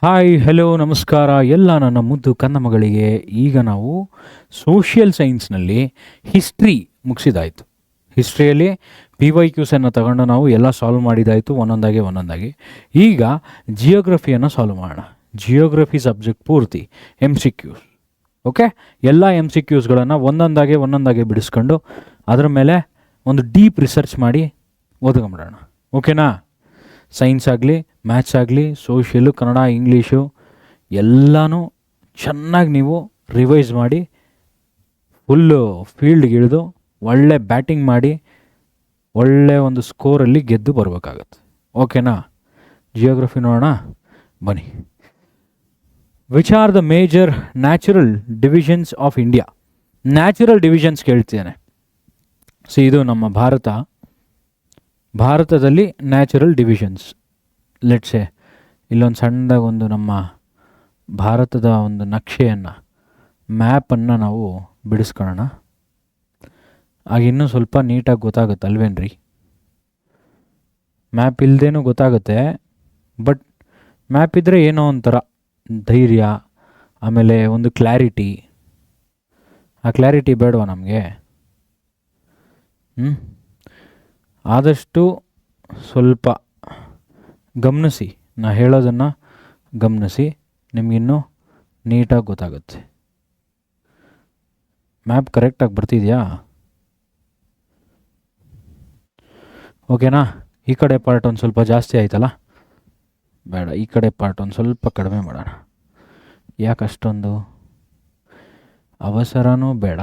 Hi hello ನಮಸ್ಕಾರ ಎಲ್ಲ ನನ್ನ ಮುದ್ದು ಕನ್ನ ಮಗಳಿಗೆ. ಈಗ ನಾವು ಸೋಷಿಯಲ್ ಸೈನ್ಸ್ನಲ್ಲಿ ಹಿಸ್ಟ್ರಿ ಮುಗಿಸಿದಾಯಿತು. ಹಿಸ್ಟ್ರಿಯಲ್ಲಿ PYQಸನ್ನು ತಗೊಂಡು ನಾವು ಎಲ್ಲ ಸಾಲ್ವ್ ಮಾಡಿದಾಯಿತು ಒಂದೊಂದಾಗಿ. ಈಗ ಜಿಯೋಗ್ರಫಿಯನ್ನು ಸಾಲ್ವ್ ಮಾಡೋಣ. ಜಿಯೋಗ್ರಫಿ ಸಬ್ಜೆಕ್ಟ್ ಪೂರ್ತಿ MCQs. ಓಕೆ, ಎಲ್ಲ MCQಸ್ಗಳನ್ನು ಒಂದೊಂದಾಗಿ ಬಿಡಿಸ್ಕೊಂಡು ಅದರ ಮೇಲೆ ಒಂದು ಡೀಪ್ ರಿಸರ್ಚ್ ಮಾಡಿ ಓದ್ಕೊಂಬಿಡೋಣ. ಓಕೆನಾ? ಸೈನ್ಸ್ ಆಗಲಿ, ಮ್ಯಾಥ್ಸ್ ಆಗಲಿ, ಸೋಷಿಯಲು, ಕನ್ನಡ, ಇಂಗ್ಲೀಷು ಎಲ್ಲನೂ ಚೆನ್ನಾಗಿ ನೀವು ರಿವೈಸ್ ಮಾಡಿ ಫುಲ್ಲು ಫೀಲ್ಡ್ಗೆ ಇಳಿದು ಒಳ್ಳೆ ಬ್ಯಾಟಿಂಗ್ ಮಾಡಿ ಒಳ್ಳೆ ಒಂದು ಸ್ಕೋರಲ್ಲಿ ಗೆದ್ದು ಬರಬೇಕಾಗತ್ತೆ. ಓಕೆನಾ? ಜಿಯೋಗ್ರಫಿ ನೋಡೋಣ ಬನ್ನಿ. Which are the major natural divisions of India? Natural divisions ಕೇಳ್ತಿದ್ದಾನೆ. ಇದು ನಮ್ಮ ಭಾರತದಲ್ಲಿ ನ್ಯಾಚುರಲ್ ಡಿವಿಷನ್ಸ್. ಲೆಟ್ಸೆ ಇಲ್ಲೊಂದು ಸಣ್ಣದಾಗಿ ಒಂದು ನಮ್ಮ ಭಾರತದ ಒಂದು ನಕ್ಷೆಯನ್ನು, ಮ್ಯಾಪನ್ನು ನಾವು ಬಿಡಿಸ್ಕೊಳ್ಳೋಣ. ಆಗ ಇನ್ನೂ ಸ್ವಲ್ಪ ನೀಟಾಗಿ ಗೊತ್ತಾಗುತ್ತೆ ಅಲ್ವೇನ್ರಿ? ಮ್ಯಾಪ್ ಇಲ್ಲದೇನೂ ಗೊತ್ತಾಗುತ್ತೆ, ಬಟ್ ಮ್ಯಾಪ್ ಇದ್ದರೆ ಏನೋ ಒಂಥರ ಧೈರ್ಯ, ಆಮೇಲೆ ಒಂದು ಕ್ಲಾರಿಟಿ. ಆ ಕ್ಲಾರಿಟಿ ಬೇಡವಾ ನಮಗೆ? ಆದಷ್ಟು ಸ್ವಲ್ಪ ಗಮನಿಸಿ, ನಾ ಹೇಳೋದನ್ನು ಗಮನಿಸಿ, ನಿಮಗಿನ್ನೂ ನೀಟಾಗಿ ಗೊತ್ತಾಗುತ್ತೆ. ಮ್ಯಾಪ್ ಕರೆಕ್ಟಾಗಿ ಬರ್ತಿದೆಯಾ? ಓಕೆನಾ? ಈ ಕಡೆ ಪಾರ್ಟ್ ಒಂದು ಸ್ವಲ್ಪ ಜಾಸ್ತಿ ಆಯ್ತಲ್ಲ, ಬೇಡ, ಈ ಕಡೆ ಪಾರ್ಟ್ ಒಂದು ಸ್ವಲ್ಪ ಕಡಿಮೆ ಮಾಡೋಣ. ಯಾಕೆ ಅಷ್ಟೊಂದು ಅವಸರನೂ ಬೇಡ,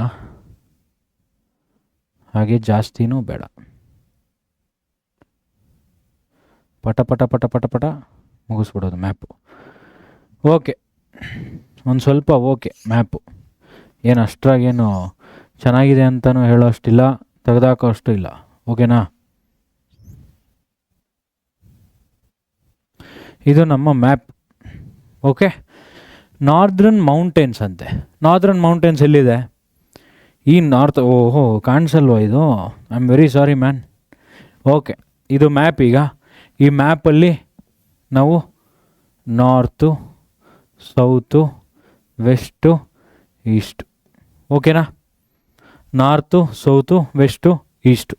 ಹಾಗೆ ಜಾಸ್ತಿನೂ ಬೇಡ. ಪಟ ಪಟ ಪಟ ಪಟ ಪಟ ಮುಗಿಸ್ಬಿಡೋದು ಮ್ಯಾಪು. ಓಕೆ, ಒಂದು ಸ್ವಲ್ಪ ಓಕೆ ಮ್ಯಾಪು. ಏನು ಅಷ್ಟ್ರಾಗೇನು ಚೆನ್ನಾಗಿದೆ ಅಂತಲೂ ಹೇಳೋ ಅಷ್ಟಿಲ್ಲ, ತೆಗೆದಾಕೋ ಅಷ್ಟು ಇಲ್ಲ. ಓಕೆನಾ? ಇದು ನಮ್ಮ ಮ್ಯಾಪ್. ಓಕೆ, ನಾರ್ದರ್ನ್ ಮೌಂಟೇನ್ಸ್ ಅಂತೆ. ನಾರ್ದರ್ನ್ ಮೌಂಟೇನ್ಸ್ ಎಲ್ಲಿದೆ? ಈ ನಾರ್ತ್. ಓಹೋ, ಕಾಣಿಸಲ್ವಾ ಇದು? I am very sorry man. Okay, ಇದು ಮ್ಯಾಪ್. ಈಗ ಈ ಮ್ಯಾಪಲ್ಲಿ ನಾವು ನಾರ್ತು, ಸೌತು, ವೆಸ್ಟು, ಈಸ್ಟು. ಓಕೆನಾ? North, south, west, east.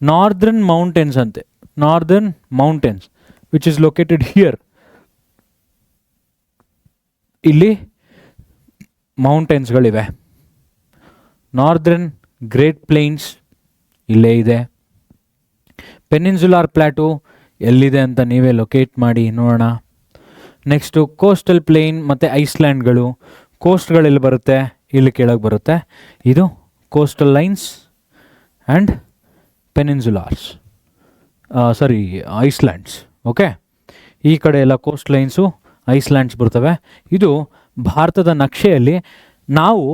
Northern mountains ಅಂತೆ. Northern mountains which is located here. ಇಲ್ಲಿ ಮೌಂಟೇನ್ಸ್ಗಳಿವೆ. ನಾರ್ದರ್ನ್ ಗ್ರೇಟ್ ಪ್ಲೇನ್ಸ್ ಇಲ್ಲೇ ಇದೆ. ಪೆನಿನ್ಸುಲಾರ್ ಪ್ಲಾಟು ಎಲ್ಲಿದೆ ಅಂತ ನೀವೇ ಲೊಕೇಟ್ ಮಾಡಿ ನೋಡೋಣ. ನೆಕ್ಸ್ಟು ಕೋಸ್ಟಲ್ ಪ್ಲೇನ್ ಮತ್ತು ಐಸ್ಲ್ಯಾಂಡ್ಗಳು. ಕೋಸ್ಟ್ಗಳೆಲ್ಲಿ ಬರುತ್ತೆ? ಇಲ್ಲಿ ಕೆಳಗೆ ಬರುತ್ತೆ. ಇದು ಕೋಸ್ಟಲ್ ಲೈನ್ಸ್ ಆ್ಯಂಡ್ ಪೆನಿನ್ಸುಲಾರ್ಸ್, ಐಸ್ಲ್ಯಾಂಡ್ಸ್. ಓಕೆ, ಈ ಕಡೆ ಎಲ್ಲ ಕೋಸ್ಟ್ ಲೈನ್ಸು, ಐಸ್ಲ್ಯಾಂಡ್ಸ್ ಬರ್ತವೆ. ಇದು ಭಾರತದ ನಕ್ಷೆಯಲ್ಲಿ ನಾವು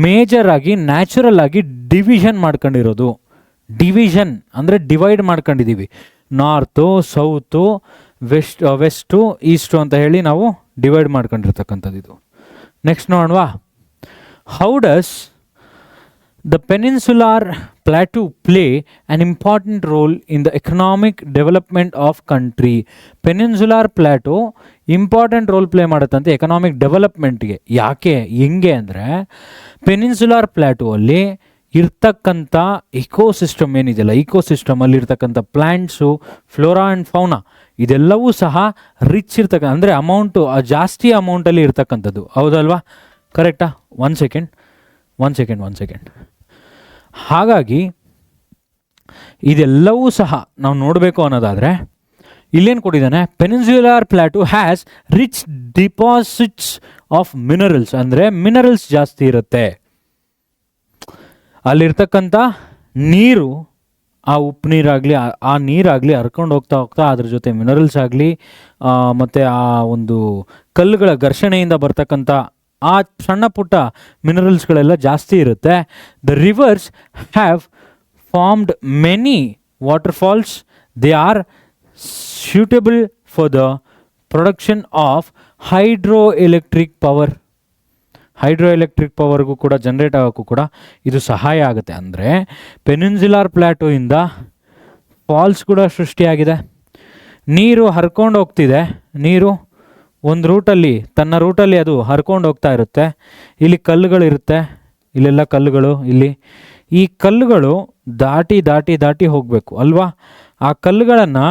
ಮೇಜರಾಗಿ ನ್ಯಾಚುರಲ್ ಆಗಿ ಡಿವಿಷನ್ ಮಾಡ್ಕೊಂಡಿರೋದು. ಡಿವಿಷನ್ ಅಂದರೆ ಡಿವೈಡ್ ಮಾಡ್ಕೊಂಡಿದ್ದೀವಿ. ನಾರ್ತು, ಸೌತು, ವೆಸ್ಟು, ಈಸ್ಟು ಅಂತ ಹೇಳಿ ನಾವು ಡಿವೈಡ್ ಮಾಡ್ಕೊಂಡಿರ್ತಕ್ಕಂಥದ್ದು ಇದು. ನೆಕ್ಸ್ಟ್ ನೋಡೋಣವಾ? How does the peninsular plateau play an important role in the economic development of country? Peninsular plateau important role play ಮಾಡುತ್ತಂತೆ ಎಕನಾಮಿಕ್ ಡೆವಲಪ್ಮೆಂಟ್ಗೆ. ಯಾಕೆ, ಹೆಂಗೆ ಅಂದರೆ, ಪೆನಿನ್ಸುಲಾರ್ ಪ್ಲಾಟೂ ಅಲ್ಲಿ ಇರ್ತಕ್ಕಂಥ ಇಕೋಸಿಸ್ಟಮ್ ಏನಿದೆಯಲ್ಲ, ಇಕೋಸಿಸ್ಟಮಲ್ಲಿ ಇರ್ತಕ್ಕಂಥ ಪ್ಲ್ಯಾಂಟ್ಸು, ಫ್ಲೋರಾ ಆ್ಯಂಡ್ ಫೌನಾ, ಇದೆಲ್ಲವೂ ಸಹ ರಿಚ್ ಇರ್ತಕ್ಕಂಥ, ಅಂದರೆ ಅಮೌಂಟು ಜಾಸ್ತಿ ಅಮೌಂಟಲ್ಲಿ ಇರ್ತಕ್ಕಂಥದ್ದು. ಹೌದಲ್ವಾ? ಕರೆಕ್ಟಾ? One second. ಹಾಗಾಗಿ ಇದೆಲ್ಲವೂ ಸಹ ನಾವು ನೋಡಬೇಕು ಅನ್ನೋದಾದರೆ ಇಲ್ಲೇನು ಕೊಟ್ಟಿದ್ದಾನೆ? Peninsular plateau has rich deposits of minerals. ಅಂದರೆ ಮಿನರಲ್ಸ್ ಜಾಸ್ತಿ ಇರುತ್ತೆ ಅಲ್ಲಿರ್ತಕ್ಕಂಥ ನೀರು. ಆ ಉಪ್ಪು ನೀರಾಗಲಿ, ಆ ನೀರಾಗಲಿ ಹರ್ಕೊಂಡು ಹೋಗ್ತಾ ಅದ್ರ ಜೊತೆ ಮಿನರಲ್ಸ್ ಆಗಲಿ, ಮತ್ತು ಆ ಒಂದು ಕಲ್ಲುಗಳ ಘರ್ಷಣೆಯಿಂದ ಬರ್ತಕ್ಕಂಥ ಆ ಸಣ್ಣ ಪುಟ್ಟ ಮಿನರಲ್ಸ್ಗಳೆಲ್ಲ ಜಾಸ್ತಿ ಇರುತ್ತೆ. The rivers have formed many waterfalls. They are suitable for the production of hydroelectric power. Hydroelectric ಪವರ್ಗೂ ಕೂಡ, ಜನ್ರೇಟ್ ಆಗೋಕ್ಕೂ ಕೂಡ ಇದು ಸಹಾಯ ಆಗುತ್ತೆ. ಅಂದರೆ ಪೆನಿನ್ಸುಲಾರ್ ಪ್ಲಾಟೂ ಇಂದ ಫಾಲ್ಸ್ ಕೂಡ ಸೃಷ್ಟಿಯಾಗಿದೆ, ನೀರು ಹರ್ಕೊಂಡು ಹೋಗ್ತಿದೆ, ನೀರು ಒಂದು ರೂಟಲ್ಲಿ ತನ್ನ ರೂಟಲ್ಲಿ ಅದು ಹರ್ಕೊಂಡು ಹೋಗ್ತಾ ಇರುತ್ತೆ. ಇಲ್ಲಿ ಕಲ್ಲುಗಳಿರುತ್ತೆ, ಇಲ್ಲೆಲ್ಲ ಕಲ್ಲುಗಳು, ಇಲ್ಲಿ ಈ ಕಲ್ಲುಗಳು ದಾಟಿ ದಾಟಿ ದಾಟಿ ಹೋಗಬೇಕು ಅಲ್ವಾ. ಆ ಕಲ್ಲುಗಳನ್ನು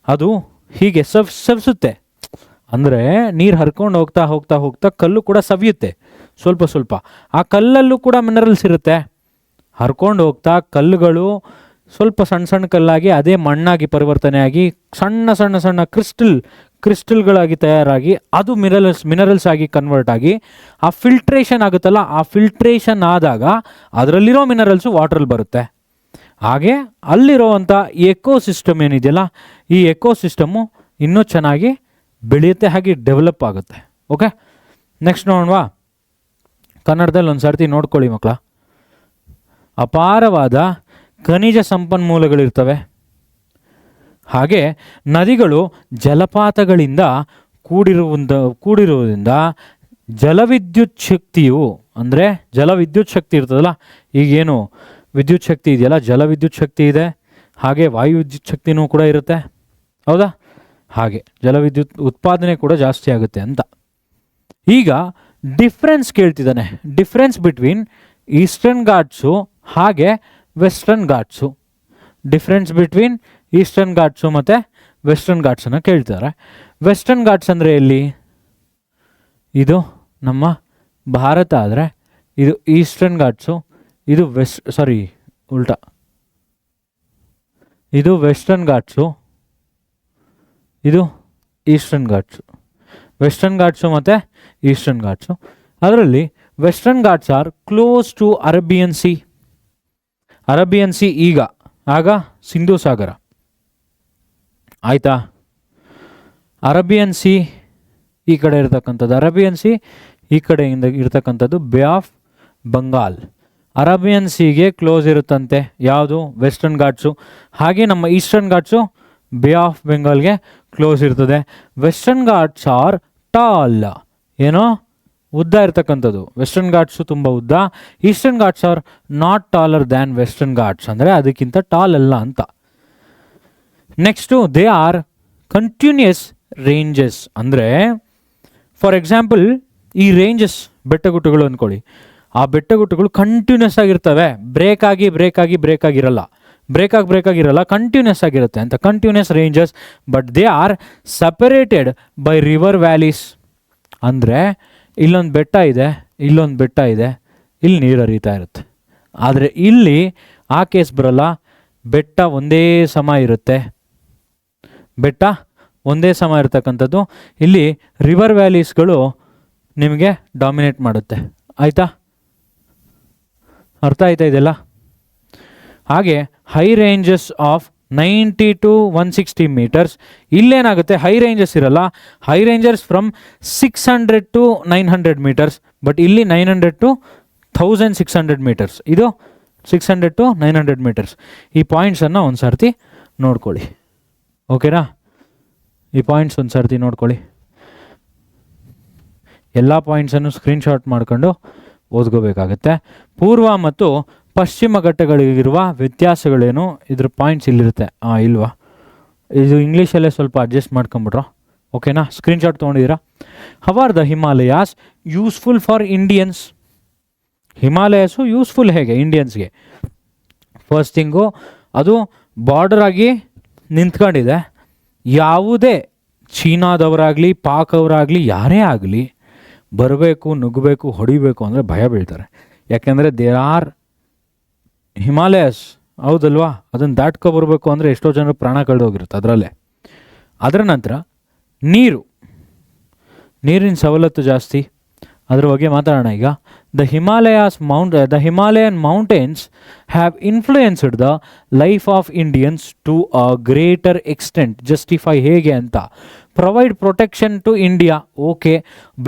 ಅದು ಹೀಗೆ ಸವಿಸುತ್ತೆ. ಅಂದರೆ ನೀರು ಹರ್ಕೊಂಡು ಹೋಗ್ತಾ ಹೋಗ್ತಾ ಹೋಗ್ತಾ ಕಲ್ಲು ಕೂಡ ಸವಿಯುತ್ತೆ ಸ್ವಲ್ಪ ಸ್ವಲ್ಪ. ಆ ಕಲ್ಲಲ್ಲೂ ಕೂಡ ಮಿನರಲ್ಸ್ ಇರುತ್ತೆ. ಹರ್ಕೊಂಡು ಹೋಗ್ತಾ ಕಲ್ಲುಗಳು ಸ್ವಲ್ಪ ಸಣ್ಣ ಸಣ್ಣ ಕಲ್ಲಾಗಿ ಅದೇ ಮಣ್ಣಾಗಿ ಪರಿವರ್ತನೆಯಾಗಿ ಸಣ್ಣ ಸಣ್ಣ ಸಣ್ಣ ಕ್ರಿಸ್ಟಲ್ಗಳಾಗಿ ತಯಾರಾಗಿ ಅದು ಮಿನರಲ್ಸ್ ಆಗಿ ಕನ್ವರ್ಟ್ ಆಗಿ ಆ ಫಿಲ್ಟ್ರೇಷನ್ ಆಗುತ್ತಲ್ಲ, ಆ ಫಿಲ್ಟ್ರೇಷನ್ ಆದಾಗ ಅದರಲ್ಲಿರೋ ಮಿನರಲ್ಸು ವಾಟ್ರಲ್ಲಿ ಬರುತ್ತೆ. ಹಾಗೆ ಅಲ್ಲಿರೋವಂಥ ಎಕೋಸಿಸ್ಟಮ್ ಏನಿದೆಯಲ್ಲ, ಈ ಎಕೋಸಿಸ್ಟಮು ಇನ್ನೂ ಚೆನ್ನಾಗಿ ಬೆಳೆಯುತ್ತೆ, ಹಾಗೆ ಡೆವಲಪ್ ಆಗುತ್ತೆ. ಓಕೆ, ನೆಕ್ಸ್ಟ್ ನೋಡೋಣವಾ. ಕನ್ನಡದಲ್ಲಿ ಒಂದು ಸರ್ತಿ ನೋಡ್ಕೊಳ್ಳಿ ಮಕ್ಕಳ. ಅಪಾರವಾದ ಖನಿಜ ಸಂಪನ್ಮೂಲಗಳಿರ್ತವೆ. ಹಾಗೆ ನದಿಗಳು ಜಲಪಾತಗಳಿಂದ ಕೂಡಿರುವುದರಿಂದ ಜಲವಿದ್ಯುತ್ ಶಕ್ತಿಯು, ಅಂದರೆ ಜಲವಿದ್ಯುತ್ ಶಕ್ತಿ ಇರ್ತದಲ್ಲ, ಈಗೇನು ವಿದ್ಯುತ್ ಶಕ್ತಿ ಇದೆಯಲ್ಲ, ಜಲವಿದ್ಯುತ್ ಶಕ್ತಿ ಇದೆ, ಹಾಗೆ ವಾಯು ವಿದ್ಯುತ್ ಶಕ್ತಿನೂ ಕೂಡ ಇರುತ್ತೆ, ಹೌದಾ. ಹಾಗೆ ಜಲವಿದ್ಯುತ್ ಉತ್ಪಾದನೆ ಕೂಡ ಜಾಸ್ತಿ ಆಗುತ್ತೆ ಅಂತ. ಈಗ ಡಿಫ್ರೆನ್ಸ್ ಕೇಳ್ತಿದ್ದಾನೆ, ಡಿಫ್ರೆನ್ಸ್ ಬಿಟ್ವೀನ್ ಈಸ್ಟರ್ನ್ ಘಾಟ್ಸು ಹಾಗೆ western Ghats. Difference between eastern Ghats ಮತ್ತು ವೆಸ್ಟರ್ನ್ ಘಾಟ್ಸನ್ನು ಕೇಳ್ತಾರೆ. ವೆಸ್ಟರ್ನ್ ಘಾಟ್ಸ್ ಅಂದರೆ ಎಲ್ಲಿ? ಇದು ನಮ್ಮ ಭಾರತ ಆದರೆ ಇದು ಈಸ್ಟರ್ನ್ ಘಾಟ್ಸು, ಇದು ಇದು ವೆಸ್ಟರ್ನ್ ಘಾಟ್ಸು, ಇದು ಈಸ್ಟರ್ನ್ ಘಾಟ್ಸು. ವೆಸ್ಟರ್ನ್ ಘಾಟ್ಸು ಮತ್ತು ಈಸ್ಟರ್ನ್ ಘಾಟ್ಸು. ಅದರಲ್ಲಿ western Ghats are close to Arabian sea. Arabian sea ಆಗ ಸಿಂಧೂ ಸಾಗರ ಆಯಿತಾ. ಅರೇಬಿಯನ್ ಸಿ ಈ ಕಡೆ ಇರತಕ್ಕಂಥದ್ದು, ಅರೇಬಿಯನ್ ಸಿ ಈ ಕಡೆಯಿಂದ ಇರ್ತಕ್ಕಂಥದ್ದು ಬೇ ಆಫ್ ಬಂಗಾಲ್. ಅರೇಬಿಯನ್ ಸಿಗೆ ಕ್ಲೋಸ್ ಇರುತ್ತಂತೆ ಯಾವುದು? ವೆಸ್ಟರ್ನ್ ಘಾಟ್ಸು. ಹಾಗೆ ನಮ್ಮ ಈಸ್ಟರ್ನ್ ಘಾಟ್ಸು ಬೇ ಆಫ್ ಬೆಂಗಾಲ್ಗೆ ಕ್ಲೋಸ್ ಇರ್ತದೆ. ವೆಸ್ಟರ್ನ್ ಘಾಟ್ಸ್ ಆರ್ ಟಾಲ್, ಏನೋ ಉದ್ದ ಇರ್ತಕ್ಕಂಥದ್ದು. ವೆಸ್ಟರ್ನ್ ಘಾಟ್ಸು ತುಂಬ ಉದ್ದ. Eastern Ghats are not taller than western Ghats, ಅಂದರೆ ಅದಕ್ಕಿಂತ ಟಾಲ್ ಅಲ್ಲ ಅಂತ. Next they are continuous ranges. ಅಂದರೆ ಫಾರ್ ಎಕ್ಸಾಂಪಲ್ ಈ ರೇಂಜಸ್ ಬೆಟ್ಟಗುಟ್ಟುಗಳು ಅಂದ್ಕೊಳ್ಳಿ, ಆ ಬೆಟ್ಟಗುಟ್ಟುಗಳು ಕಂಟಿನ್ಯೂಸ್ ಆಗಿರ್ತವೆ, ಬ್ರೇಕ್ ಆಗಿರಲ್ಲ, ಕಂಟಿನ್ಯೂಸ್ ಆಗಿರುತ್ತೆ ಅಂತ. Continuous ranges, but they are separated by river valleys. ಅಂದರೆ ಇಲ್ಲೊಂದು ಬೆಟ್ಟ ಇದೆ, ಇಲ್ಲೊಂದು ಬೆಟ್ಟ ಇದೆ, ಇಲ್ಲಿ ನೀರು ಹರಿತಾ ಇರುತ್ತೆ. ಆದರೆ ಇಲ್ಲಿ ಆ ಕೇಸ್ ಬರಲ್ಲ, ಬೆಟ್ಟ ಒಂದೇ ಸಮ ಇರುತ್ತೆ, ಬೆಟ್ಟ ಒಂದೇ ಸಮ ಇರತಕ್ಕಂಥದ್ದು. ಇಲ್ಲಿ ರಿವರ್ ವ್ಯಾಲೀಸ್ಗಳು ನಿಮಗೆ ಡಾಮಿನೇಟ್ ಮಾಡುತ್ತೆ. ಆಯಿತಾ? ಅರ್ಥ ಆಯ್ತಾ ಇದೆಲ್ಲ? ಹಾಗೆ high ranges of 90 to 160 metres. ಇಲ್ಲೇನಾಗುತ್ತೆ, ಹೈ ರೇಂಜಸ್ ಇರಲ್ಲ, high ranges from 600 to 900 metres, but ಇಲ್ಲಿ 900 to 1600 ಮೀಟರ್ಸ್, ಇದು 600 to 900 ಮೀಟರ್ಸ್. ಈ ಪಾಯಿಂಟ್ಸನ್ನು ಒಂದು ಸರ್ತಿ ನೋಡ್ಕೊಳ್ಳಿ, ಓಕೆನಾ? ಈ ಪಾಯಿಂಟ್ಸ್ ಒಂದು ಸರ್ತಿ ನೋಡ್ಕೊಳ್ಳಿ. ಎಲ್ಲ ಪಾಯಿಂಟ್ಸನ್ನು ಸ್ಕ್ರೀನ್ಶಾಟ್ ಮಾಡ್ಕೊಂಡು ಓದ್ಕೋಬೇಕಾಗತ್ತೆ. ಪೂರ್ವ ಮತ್ತು ಪಶ್ಚಿಮ ಘಟ್ಟಗಳಿಗಿರುವ ವ್ಯತ್ಯಾಸಗಳೇನು, ಇದ್ರ ಪಾಯಿಂಟ್ಸ್ ಇಲ್ಲಿರುತ್ತೆ. ಇಲ್ವಾ, ಇದು ಇಂಗ್ಲೀಷಲ್ಲೇ ಸ್ವಲ್ಪ ಅಡ್ಜಸ್ಟ್ ಮಾಡ್ಕೊಂಬಿಟ್ರ, ಓಕೆನಾ? ಸ್ಕ್ರೀನ್ಶಾಟ್ ತೊಗೊಂಡಿದ್ದೀರಾ? How are the Himalayas useful for Indians? Himalayas useful ಹೇಗೆ ಇಂಡಿಯನ್ಸ್ಗೆ? ಫಸ್ಟ್ ಥಿಂಗು, ಅದು ಬಾರ್ಡರ್ ಆಗಿ ನಿಂತ್ಕೊಂಡಿದೆ. ಯಾವುದೇ ಚೀನಾದವರಾಗಲಿ ಪಾಕ್ ಅವರಾಗಲಿ ಯಾರೇ ಆಗಲಿ ಬರಬೇಕು, ನುಗ್ಗಬೇಕು, ಹೊಡಿಬೇಕು ಅಂದರೆ ಭಯ ಬೀಳ್ತಾರೆ. ಯಾಕೆಂದರೆ ದೇರ್ ಆರ್ ಹಿಮಾಲಯಸ್, ಹೌದಲ್ವಾ? ಅದನ್ನು ದಾಟ್ಕೊ ಬರಬೇಕು ಅಂದರೆ ಎಷ್ಟೋ ಜನರು ಪ್ರಾಣ ಕಳೆದೋಗಿರುತ್ತೆ ಅದರಲ್ಲೇ. ಅದರ ನಂತರ ನೀರಿನ ಸವಲತ್ತು ಜಾಸ್ತಿ, ಅದರ ಬಗ್ಗೆ ಮಾತಾಡೋಣ ಈಗ. The Himalayan mountains have influenced the life of Indians to a greater extent. Justify ಹೇಗೆ ಅಂತ. Provide protection to India, okay.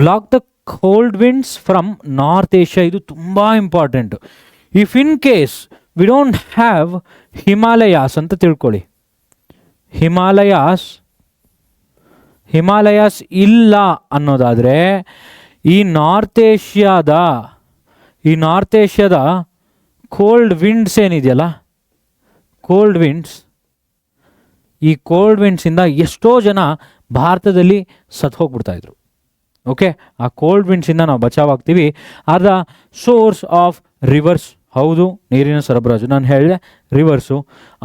Block the cold winds from north Asia, ಇದು ತುಂಬ important. If in case we don't have Himalayas ಅಂತ ತಿಳ್ಕೊಳ್ಳಿ, Himalayas ಇಲ್ಲ ಅನ್ನೋದಾದರೆ ಈ north ಏಷ್ಯಾದ ಕೋಲ್ಡ್ ವಿಂಡ್ಸ್ ಏನಿದೆಯಲ್ಲ, ಈ ಕೋಲ್ಡ್ ವಿಂಡ್ಸಿಂದ ಎಷ್ಟೋ ಜನ ಭಾರತದಲ್ಲಿ ಸತ್ತು ಹೋಗ್ಬಿಡ್ತಾಯಿದ್ರು. ಓಕೆ, ಆ ಕೋಲ್ಡ್ ವಿಂಡ್ಸಿಂದ ನಾವು ಬಚಾವಾಗ್ತೀವಿ. Are the source of rivers, ಹೌದು ನೀರಿನ ಸರಬರಾಜು ನಾನು ಹೇಳಿದೆ rivers.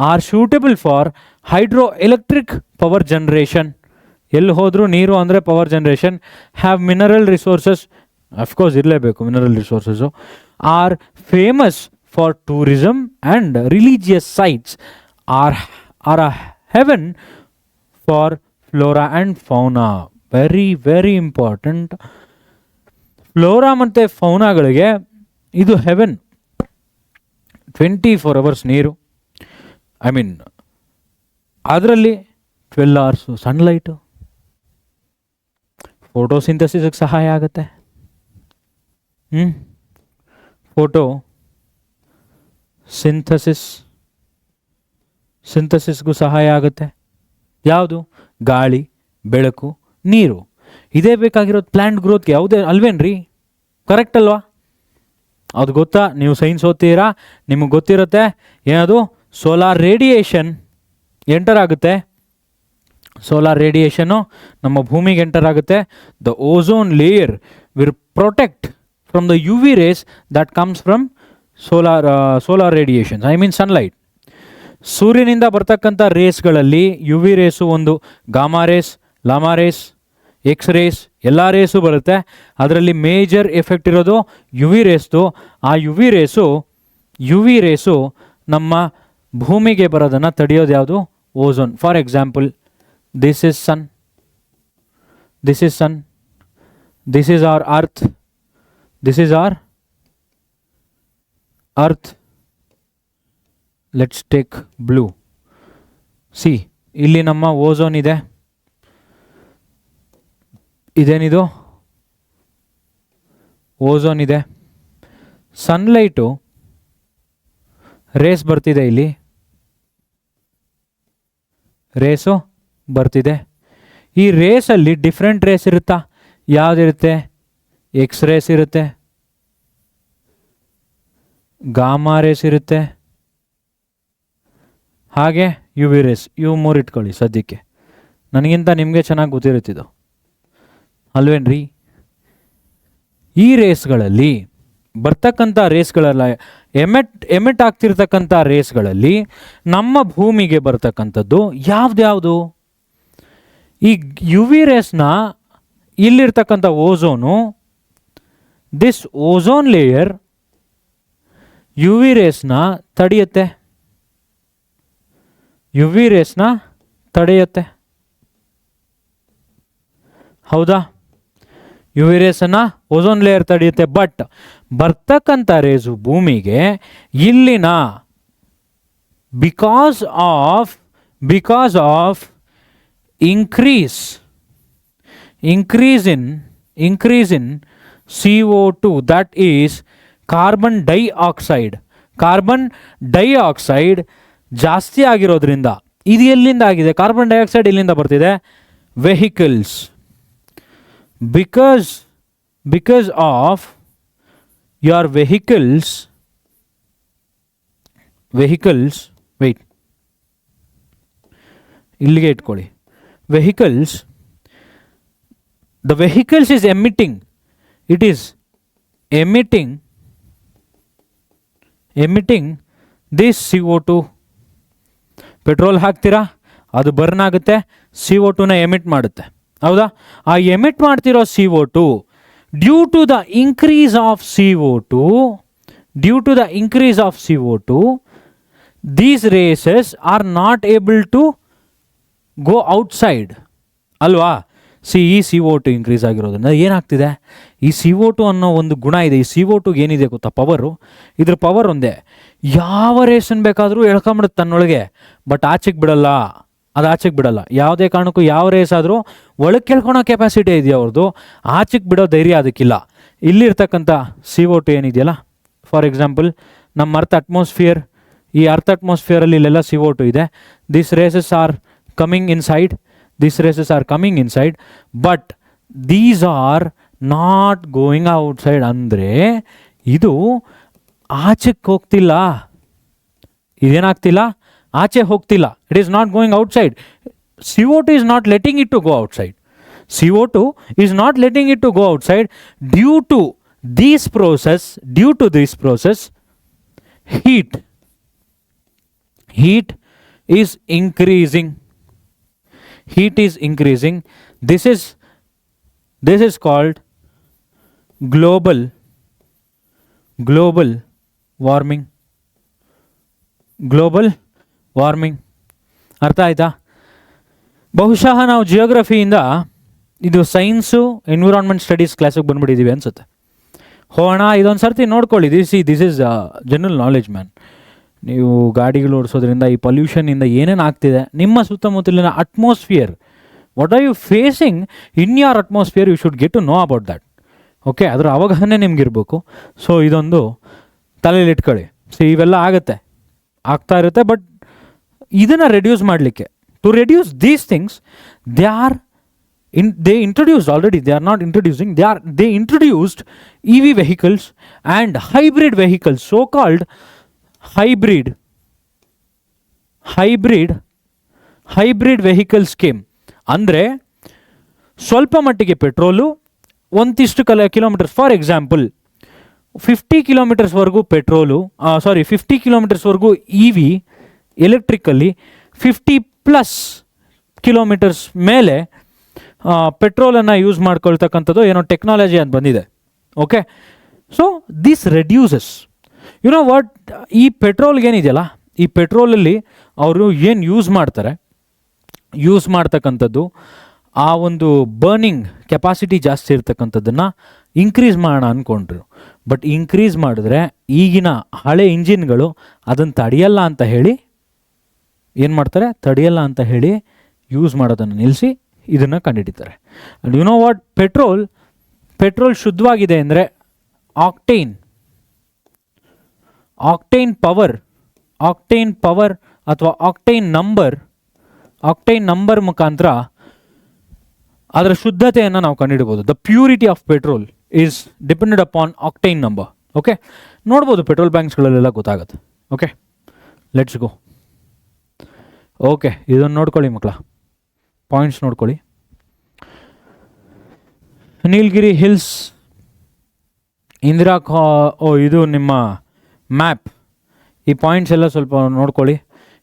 Are suitable for hydro electric power generation, ಎಲ್ಲಿ ಹೋದರೂ ನೀರು ಅಂದರೆ power generation. Have mineral resources, of course ಇರಲೇಬೇಕು mineral resources. Are famous for tourism and religious sites. Are a haven for flora and fauna. Very very important. Flora ಮತ್ತು ಫೌನಾಗಳಿಗೆ ಇದು haven. 24 hours ನೀರು, I mean ಅದರಲ್ಲಿ 12 hours ಸನ್ಲೈಟು, ಫೋಟೋಸಿಂಥಸಿಸ್ಗೆ ಸಹಾಯ ಆಗುತ್ತೆ. Photo ಸಿಂಥಸಿಸ್ಗೂ ಸಹಾಯ ಆಗುತ್ತೆ. ಯಾವುದು? ಗಾಳಿ, ಬೆಳಕು, ನೀರು. ಇದೇ ಬೇಕಾಗಿರೋದು ಪ್ಲ್ಯಾಂಟ್ ಗ್ರೋತ್ಗೆ, ಯಾವುದೇ ಅಲ್ವೇನ್ರಿ? ಕರೆಕ್ಟ್ ಅಲ್ವಾ? ಅದು ಗೊತ್ತಾ? ನೀವು ಸೈನ್ಸ್ ಓದ್ತೀರಾ, ನಿಮಗೆ ಗೊತ್ತಿರುತ್ತೆ. ಏನದು? ಸೋಲಾರ್ ರೇಡಿಯೇಷನ್ ಎಂಟರ್ ಆಗುತ್ತೆ. ಸೋಲಾರ್ ರೇಡಿಯೇಷನ್ನು ನಮ್ಮ ಭೂಮಿಗೆ ಎಂಟರ್ ಆಗುತ್ತೆ. The ozone layer will protect from the U V rays that comes from solar radiations, I mean sunlight. ಸೂರ್ಯನಿಂದ ಬರ್ತಕ್ಕಂಥ ರೇಸ್ಗಳಲ್ಲಿ ಯು ವಿ ರೇಸು ಒಂದು, ಗಾಮಾ ರೇಸ್, ಲಾಮಾ ರೇಸ್, ಎಕ್ಸ್ ರೇಸ್, ಎಲ್ಲ ರೇಸು ಬರುತ್ತೆ. ಅದರಲ್ಲಿ ಮೇಜರ್ ಎಫೆಕ್ಟ್ ಇರೋದು ಯು ವಿ ರೇಸ್ದು. ಆ ಯು ವಿ ರೇಸು ನಮ್ಮ ಭೂಮಿಗೆ ಬರೋದನ್ನು ತಡೆಯೋದು ಯಾವುದು? Ozone. For example, this is sun, this is our earth. Let's take blue. C, ಇಲ್ಲಿ ನಮ್ಮ ಓಝೋನ್ ಇದೆ. ಇದೇನಿದು? ಓಝೋನ್ ಇದೆ. ಸನ್ಲೈಟು ರೇಸ್ ಬರ್ತಿದೆ, ಇಲ್ಲಿ ರೇಸು ಬರ್ತಿದೆ. ಈ ರೇಸಲ್ಲಿ ಡಿಫ್ರೆಂಟ್ ರೇಸ್ ಇರುತ್ತಾ? ಯಾವುದಿರುತ್ತೆ? ಎಕ್ಸ್ ರೇಸ್ ಇರುತ್ತೆ, ಗಾಮಾ ರೇಸ್ ಇರುತ್ತೆ, ಹಾಗೆ ಯು ವಿ ರೇಸ್. ಇವು ಮೂರು ಇಟ್ಕೊಳ್ಳಿ ಸದ್ಯಕ್ಕೆ, ನನಗಿಂತ ನಿಮಗೆ ಚೆನ್ನಾಗಿ ಗೊತ್ತಿರುತ್ತಿದ್ದು ಅಲ್ವೇನ್ರಿ? ಈ ರೇಸ್ಗಳಲ್ಲಿ ಬರ್ತಕ್ಕಂಥ ರೇಸ್ಗಳೆಲ್ಲ ಎಮೆಟ್ ಆಗ್ತಿರ್ತಕ್ಕಂಥ ರೇಸ್ಗಳಲ್ಲಿ ನಮ್ಮ ಭೂಮಿಗೆ ಬರ್ತಕ್ಕಂಥದ್ದು ಯಾವ್ದ್ಯಾವುದು? ಈ ಯು ವಿ ರೇಸ್ನ ಇಲ್ಲಿರ್ತಕ್ಕಂಥ ozone, this ozone layer U V ರೇಸ್ನ ತಡೆಯುತ್ತೆ. ಹೌದಾ? ಯು ವಿ ರೇಸನ್ನು ಓಝೋನ್ ಲೇಯರ್ ತಡೆಯುತ್ತೆ. ಬಟ್ ಬರ್ತಕ್ಕಂಥ ರೇಸು ಭೂಮಿಗೆ ಇಲ್ಲಿನ because of increase in CO2, that is carbon dioxide ಜಾಸ್ತಿ ಆಗಿರೋದ್ರಿಂದ. ಇದು ಎಲ್ಲಿಂದ ಆಗಿದೆ? ಕಾರ್ಬನ್ ಡೈಆಕ್ಸೈಡ್ ಎಲ್ಲಿಂದ ಬರ್ತಿದೆ? Vehicles. Because of your vehicles, wait, ಇಲ್ಲಿಗೆ ಇಟ್ಕೊಳ್ಳಿ. the vehicles is emitting this CO2. Petrol ಹಾಕ್ತೀರಾ, ಅದು ಬರ್ನ್ ಆಗುತ್ತೆ, CO2ನ ಎಮಿಟ್ ಮಾಡುತ್ತೆ. ಹೌದಾ? ಆ ಎಮಿಟ್ ಮಾಡ್ತಿರೋ CO2 due to the increase of CO2 these races are not able to go outside ಅಲ್ವಾ? ಈ CO2 ಇನ್ಕ್ರೀಸ್ ಆಗಿರೋದ್ರಿಂದ ಏನಾಗ್ತಿದೆ? ಈ CO2 ಅನ್ನೋ ಒಂದು ಗುಣ ಇದೆ. ಈ CO2 ಏನಿದೆ ಗೊತ್ತಾ? ಪವರು. ಇದ್ರ ಪವರ್ ಒಂದೇ, ಯಾವ ರೇಸನ್ನು ಬೇಕಾದರೂ ಎಳ್ಕೊಂಬಿಡುತ್ತೆ ತನ್ನೊಳಗೆ, ಬಟ್ ಆಚೆಗೆ ಬಿಡಲ್ಲ. ಯಾವುದೇ ಕಾರಣಕ್ಕೂ ಯಾವ ರೇಸ್ ಆದರೂ ಒಳಗೆ ಕೇಳ್ಕೊಳೋ ಕೆಪಾಸಿಟಿ ಇದೆಯಾ ಅವ್ರದ್ದು, ಆಚೆಗೆ ಬಿಡೋ ಧೈರ್ಯ ಅದಕ್ಕಿಲ್ಲ. ಇಲ್ಲಿರ್ತಕ್ಕಂಥ CO2 ಏನಿದೆಯಲ್ಲ, ಫಾರ್ ಎಕ್ಸಾಂಪಲ್ ನಮ್ಮ ಈ ಅರ್ತ್ ಅಟ್ಮಾಸ್ಫಿಯರಲ್ಲಿ ಇಲ್ಲೆಲ್ಲ CO2 ಇದೆ. This rays are coming inside but these are not going outside. ಅಂದರೆ ಇದು ಆಚೆಗೆ ಹೋಗ್ತಿಲ್ಲ, ಇದೇನಾಗ್ತಿಲ್ಲ, ಆಚೆ ಹೋಗ್ತಿಲ್ಲ. It is not going outside. CO2 is not letting it to go outside. CO2 is not letting it to go outside. Due to this process, heat is increasing. This is called global warming. ಅರ್ಥ ಆಯ್ತಾ? ಬಹುಶಃ ನಾವು ಜಿಯೋಗ್ರಫಿಯಿಂದ ಇದು science environment studies ಕ್ಲಾಸಿಗೆ ಬಂದ್ಬಿಟ್ಟಿದ್ದೀವಿ ಅನ್ಸುತ್ತೆ. ಹೋಗೋಣ, ಇದೊಂದು ಸರ್ತಿ ನೋಡ್ಕೊಳ್ಳಿ. This is general knowledge man. ನೀವು ಗಾಡಿಗಳು ಓಡಿಸೋದ್ರಿಂದ, ಈ ಪೊಲ್ಯೂಷನಿಂದ ಏನೇನು ಆಗ್ತಿದೆ ನಿಮ್ಮ ಸುತ್ತಮುತ್ತಲಿನ atmosphere, what are you facing in your atmosphere, you should get to know about that. Okay, ಅದರ ಅವಗಾಹನೆ ನಿಮಗಿರ್ಬೇಕು. ಸೊ ಇದೊಂದು ತಲೆಯಲ್ಲಿ ಇಟ್ಕೊಳ್ಳಿ. ಸೊ ಇವೆಲ್ಲ ಆಗ್ತಾ ಇರುತ್ತೆ. ಬಟ್ ಇದನ್ನು ರೆಡ್ಯೂಸ್ ಮಾಡಲಿಕ್ಕೆ, to reduce these things, they introduced already, they are not introducing, they introduced EV vehicles and hybrid vehicles, so called hybrid vehicles came. ಅಂದರೆ ಸ್ವಲ್ಪ ಮಟ್ಟಿಗೆ ಪೆಟ್ರೋಲು, ಒಂದಿಷ್ಟು ಕಿಲೋಮೀಟರ್ಸ್, ಫಾರ್ ಎಕ್ಸಾಂಪಲ್ 50 ಕಿಲೋಮೀಟರ್ಸ್ವರೆಗೂ ಪೆಟ್ರೋಲು, 50 ಕಿಲೋಮೀಟರ್ಸ್ವರೆಗೂ EV ಎಲೆಕ್ಟ್ರಿಕಲ್ಲಿ, 50+ ಕಿಲೋಮೀಟರ್ಸ್ ಮೇಲೆ ಪೆಟ್ರೋಲನ್ನು use ಮಾಡ್ಕೊಳ್ತಕ್ಕಂಥದ್ದು ಏನೋ ಟೆಕ್ನಾಲಜಿ ಅಂತ ಬಂದಿದೆ. Okay, so this reduces, you know what, ಈ ಪೆಟ್ರೋಲ್ಗೇನಿದೆಯಲ್ಲ, ಈ ಪೆಟ್ರೋಲಲ್ಲಿ ಅವರು ಏನು ಯೂಸ್ ಮಾಡ್ತಕ್ಕಂಥದ್ದು, ಆ ಒಂದು ಬರ್ನಿಂಗ್ ಕೆಪಾಸಿಟಿ ಜಾಸ್ತಿ ಇರ್ತಕ್ಕಂಥದ್ದನ್ನು ಇನ್ಕ್ರೀಸ್ ಮಾಡೋಣ ಅಂದ್ಕೊಂಡ್ರು. ಬಟ್ ಇನ್ಕ್ರೀಸ್ ಮಾಡಿದ್ರೆ ಈಗಿನ ಹಳೆ ಇಂಜಿನ್ಗಳು ಅದನ್ನು ತಡೆಯಲ್ಲ ಅಂತ ಹೇಳಿ ಯೂಸ್ ಮಾಡೋದನ್ನು ನಿಲ್ಲಿಸಿ ಇದನ್ನು ಕಂಡುಹಿಡಿತಾರೆ. And you know what, petrol ಶುದ್ಧವಾಗಿದೆ ಅಂದರೆ ಆಕ್ಟೇನ್ ಪವರ್ ಅಥವಾ ಆಕ್ಟೇನ್ ನಂಬರ್ ಮುಖಾಂತರ ಅದರ ಶುದ್ಧತೆಯನ್ನು ನಾವು ಕಂಡುಹಿಡ್ಬೋದು. The purity of petrol is depended upon octane number. Okay, ನೋಡ್ಬೋದು, ಪೆಟ್ರೋಲ್ ಬ್ಯಾಂಕ್ಸ್ಗಳಲ್ಲೆಲ್ಲ ಗೊತ್ತಾಗುತ್ತೆ. Okay, let's go. ಓಕೆ, ಇದನ್ನು ನೋಡ್ಕೊಳ್ಳಿ ಮಕ್ಕಳ, ಪಾಯಿಂಟ್ಸ್ ನೋಡ್ಕೊಳ್ಳಿ. ನೀಲಗಿರಿ ಹಿಲ್ಸ್, ಇದು ನಿಮ್ಮ ಮ್ಯಾಪ್. ಈ ಪಾಯಿಂಟ್ಸ್ ಎಲ್ಲ ಸ್ವಲ್ಪ ನೋಡ್ಕೊಳ್ಳಿ.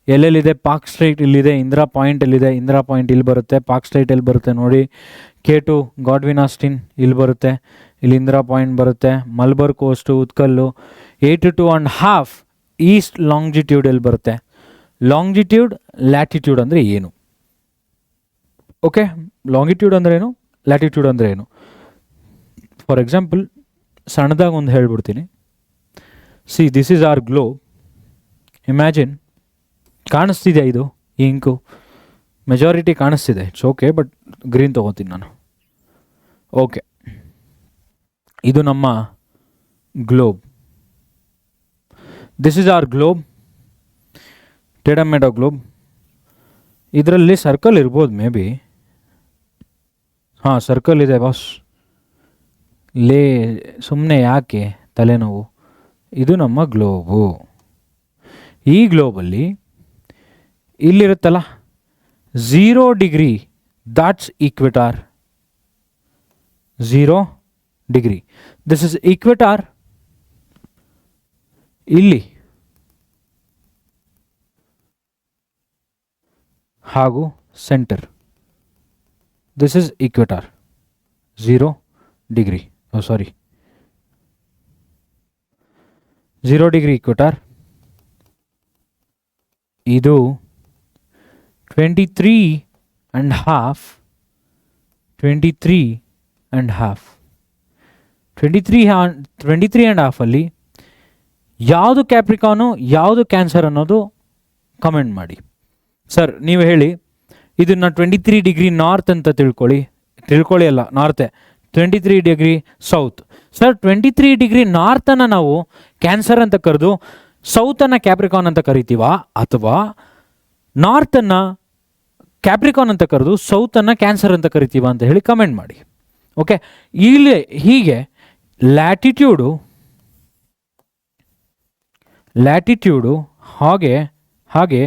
ಎಲ್ಲೆಲ್ಲಿದೆ, ಪಾರ್ಕ್ ಸ್ಟ್ರೀಟ್ ಇಲ್ಲಿದೆ, ಇಂದಿರಾ ಪಾಯಿಂಟ್ ಎಲ್ಲಿದೆ, ಇಂದಿರಾ ಪಾಯಿಂಟ್ ಇಲ್ಲಿ ಬರುತ್ತೆ, ಪಾರ್ಕ್ ಸ್ಟ್ರೀಟ್ ಎಲ್ಲಿ ಬರುತ್ತೆ ನೋಡಿ, K2 ಗಾಡ್ವಿನ್ ಆಸ್ಟಿನ್ ಇಲ್ಲಿ ಬರುತ್ತೆ, ಇಲ್ಲಿ ಇಂದಿರಾ ಪಾಯಿಂಟ್ ಬರುತ್ತೆ, ಮಲ್ಬರ್ ಕೋಸ್ಟು, ಉತ್ಕಲ್ಲು, 82.5 ಈಸ್ಟ್ ಲಾಂಗಿಟ್ಯೂಡ್ ಎಲ್ಲಿ ಬರುತ್ತೆ. ಲಾಂಗಿಟ್ಯೂಡ್, ಲ್ಯಾಟಿಟ್ಯೂಡ್ ಅಂದರೆ ಏನು? ಓಕೆ, ಲಾಂಗಿಟ್ಯೂಡ್ ಅಂದರೆ ಏನು, ಲ್ಯಾಟಿಟ್ಯೂಡ್ ಅಂದರೆ ಏನು? ಫಾರ್ ಎಕ್ಸಾಂಪಲ್ ಸಣ್ಣದಾಗಿ ಒಂದು ಹೇಳ್ಬಿಡ್ತೀನಿ. See, this is our globe. Imagine, ಕಾಣಿಸ್ತಿದೆ ಇದು ಇಂಕು, ಮೆಜಾರಿಟಿ ಕಾಣಿಸ್ತಿದೆ. ಇಟ್ಸ್ ಓಕೆ, ಬಟ್ ಗ್ರೀನ್ ತೊಗೋತೀನಿ ನಾನು. ಓಕೆ, ಇದು ನಮ್ಮ globe. This is our globe, ಟೆಡಮೆಡೋ ಗ್ಲೋಬ್. ಇದರಲ್ಲಿ ಸರ್ಕಲ್ ಇರ್ಬೋದು, ಮೇ ಬಿ. ಹಾಂ, ಸರ್ಕಲ್ ಇದೆ ಬಾಸ್. ಸುಮ್ಮನೆ ಯಾಕೆ ತಲೆನೋವು? ಇದು ನಮ್ಮ ಗ್ಲೋಬು. ಈ ಗ್ಲೋಬಲ್ಲಿ ಇಲ್ಲಿರುತ್ತಲ್ಲ 0 degree, that's equator. 0 degree, this is equator. ಇಲ್ಲಿ ಹಾಗೂ centre, this is equator. 0 degree, 0 degree equator. ಇದು 23.5 ಅಲ್ಲಿ ಯಾವುದು ಕ್ಯಾಪ್ರಿಕಾನು, ಯಾವುದು ಕ್ಯಾನ್ಸರ್ ಅನ್ನೋದು ಕಮೆಂಟ್ ಮಾಡಿ. ಸರ್ ನೀವು ಹೇಳಿ, ಇದನ್ನು 23 ಡಿಗ್ರಿ ನಾರ್ತ್ ಅಂತ ತಿಳ್ಕೊಳ್ಳಿ ಅಲ್ಲ, ನಾರ್ತೆ, 23 ಡಿಗ್ರಿ ಸೌತ್. ಸರ್ 23 ಡಿಗ್ರಿ ನಾರ್ತನ್ನು ನಾವು ಕ್ಯಾನ್ಸರ್ ಅಂತ ಕರೆದು ಸೌತನ್ನು ಕ್ಯಾಪ್ರಿಕಾನ್ ಅಂತ ಕರಿತೀವಾ, ಅಥವಾ ನಾರ್ತನ್ನು ಕ್ಯಾಪ್ರಿಕಾನ್ ಅಂತ ಕರೆದು ಸೌತನ್ನು ಕ್ಯಾನ್ಸರ್ ಅಂತ ಕರಿತೀವಾ ಅಂತ ಹೇಳಿ ಕಮೆಂಟ್ ಮಾಡಿ. ಓಕೆ, ಇಲ್ಲಿ ಹೀಗೆ ಲ್ಯಾಟಿಟ್ಯೂಡು ಹಾಗೆ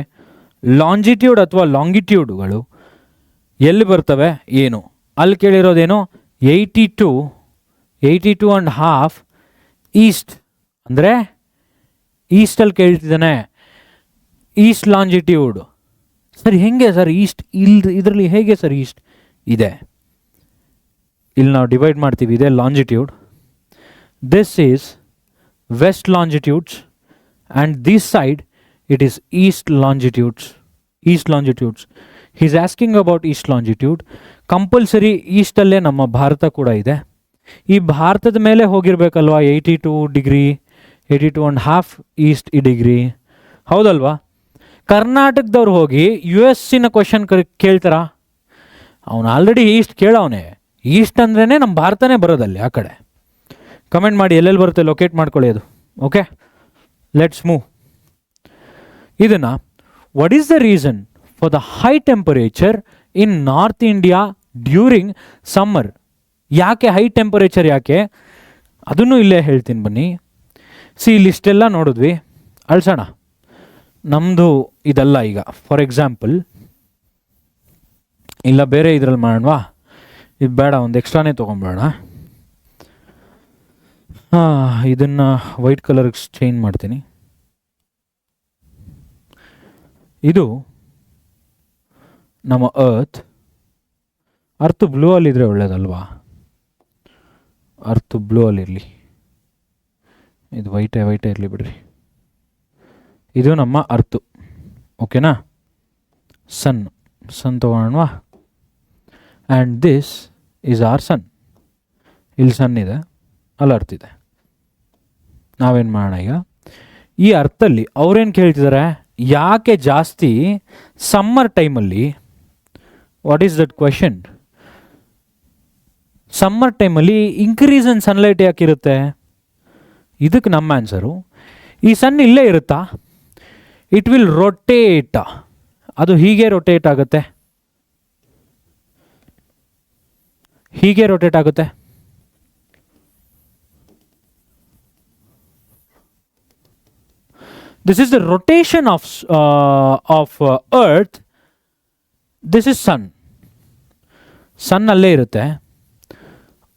ಲಾಂಜಿಟ್ಯೂಡ್ ಅಥವಾ ಲಾಂಗಿಟ್ಯೂಡ್ಗಳು ಎಲ್ಲಿ ಬರ್ತವೆ ಏನು ಅಲ್ಲಿ ಕೇಳಿರೋದೇನು 82.5 ಈಸ್ಟ್, ಅಂದರೆ ಈಸ್ಟಲ್ಲಿ ಕೇಳ್ತಿದ್ದಾನೆ, ಈಸ್ಟ್ ಲಾಂಜಿಟ್ಯೂಡ್. ಸರ್ ಹೆಂಗೆ ಸರ್ ಈಸ್ಟ್ ಇದರಲ್ಲಿ ಹೇಗೆ ಸರ್ ಈಸ್ಟ್ ಇದೆ? ಇಲ್ಲಿ ನಾವು ಡಿವೈಡ್ ಮಾಡ್ತೀವಿ, ಇದೆ longitude, this is west longitudes and this side it is east longitudes. Is asking about east longitude. Compulsory ಈಸ್ಟಲ್ಲೇ ನಮ್ಮ ಭಾರತ ಕೂಡ ಇದೆ. ಈ ಭಾರತದ ಮೇಲೆ ಹೋಗಿರ್ಬೇಕಲ್ವಾ 82 ಡಿಗ್ರಿ, 82.5 ಈಸ್ಟ್ ಡಿಗ್ರಿ, ಹೌದಲ್ವಾ? ಕರ್ನಾಟಕದವ್ರು ಹೋಗಿ US ಕ್ವಶನ್ ಕೇಳ್ತಾರ? ಅವನು ಆಲ್ರೆಡಿ ಈಸ್ಟ್ ಕೇಳವನೇ. ಈಸ್ಟ್ ಅಂದ್ರೇ ನಮ್ಮ ಭಾರತನೇ ಬರೋದಲ್ಲಿ. ಆ ಕಡೆ ಕಮೆಂಟ್ ಮಾಡಿ ಎಲ್ಲೆಲ್ಲಿ ಬರುತ್ತೆ, ಲೊಕೇಟ್ ಮಾಡ್ಕೊಳ್ಳಿ ಅದು. Okay, let's move. ಇದನ್ನು what is the reason for the high temperature in north India during summer? ಯಾಕೆ ಹೈ ಟೆಂಪರೇಚರ್, ಯಾಕೆ ಅದನ್ನು ಇಲ್ಲೇ ಹೇಳ್ತೀನಿ ಬನ್ನಿ. ಇಲ್ಲಿಷ್ಟೆಲ್ಲ ನೋಡಿದ್ವಿ, ಅಳ್ಸೋಣ. ನಮ್ಮದು ಇದಲ್ಲ ಈಗ. ಫಾರ್ ಎಕ್ಸಾಂಪಲ್, ಇಲ್ಲ ಬೇರೆ ಇದ್ರಲ್ಲಿ ಮಾಡೋಣವಾ? ಇದು ಬೇಡ, ಒಂದು ಎಕ್ಸ್ಟ್ರಾನೇ ತೊಗೊಂಬೇಡ. ಇದನ್ನು ವೈಟ್ ಕಲರ್ಗೆ ಚೇಂಜ್ ಮಾಡ್ತೀನಿ. ಇದು ನಮ್ಮ ಅರ್ತ್ ಬ್ಲೂ ಅಲ್ಲಿದ್ರೆ ಒಳ್ಳೇದಲ್ವಾ? ಅರ್ತ್ ಬ್ಲೂ ಅಲ್ಲಿರಲಿ, ಇದು ವೈಟೇ ಇರಲಿ ಬಿಡ್ರಿ. ಇದು ನಮ್ಮ ಅರ್ತು, ಓಕೆನಾ? ಸನ್ ತೊಗೊಳೋಣವಾ? ಆ್ಯಂಡ್ ದಿಸ್ ಈಸ್ ಆರ್ ಸನ್. ಇಲ್ಲಿ ಸನ್ ಇದೆ, ಅಲ್ಲಿ ಅರ್ತ್ ಇದೆ. ನಾವೇನು ಮಾಡೋಣ ಈಗ? ಈ ಅರ್ಥಲ್ಲಿ ಅವ್ರೇನು ಕೇಳ್ತಿದ್ದಾರೆ, ಯಾಕೆ ಜಾಸ್ತಿ ಸಮ್ಮರ್ ಟೈಮಲ್ಲಿ? What is that question? Summer ಟೈಮಲ್ಲಿ ಇನ್ಕ್ರೀಸ್ ಇನ್ ಸನ್ಲೈಟ್ ಯಾಕಿರುತ್ತೆ? ಇದಕ್ಕೆ ನಮ್ಮ ಆನ್ಸರು, ಈ ಸನ್ ಇಲ್ಲೇ ಇರುತ್ತಾ? It will rotate. ಅದು ಹೀಗೆ ರೊಟೇಟ್ ಆಗುತ್ತೆ, ಹೀಗೆ ರೊಟೇಟ್ ಆಗುತ್ತೆ. This is the rotation of Earth. This is sun. Sun ಅಲ್ಲೇ ಇರುತ್ತೆ.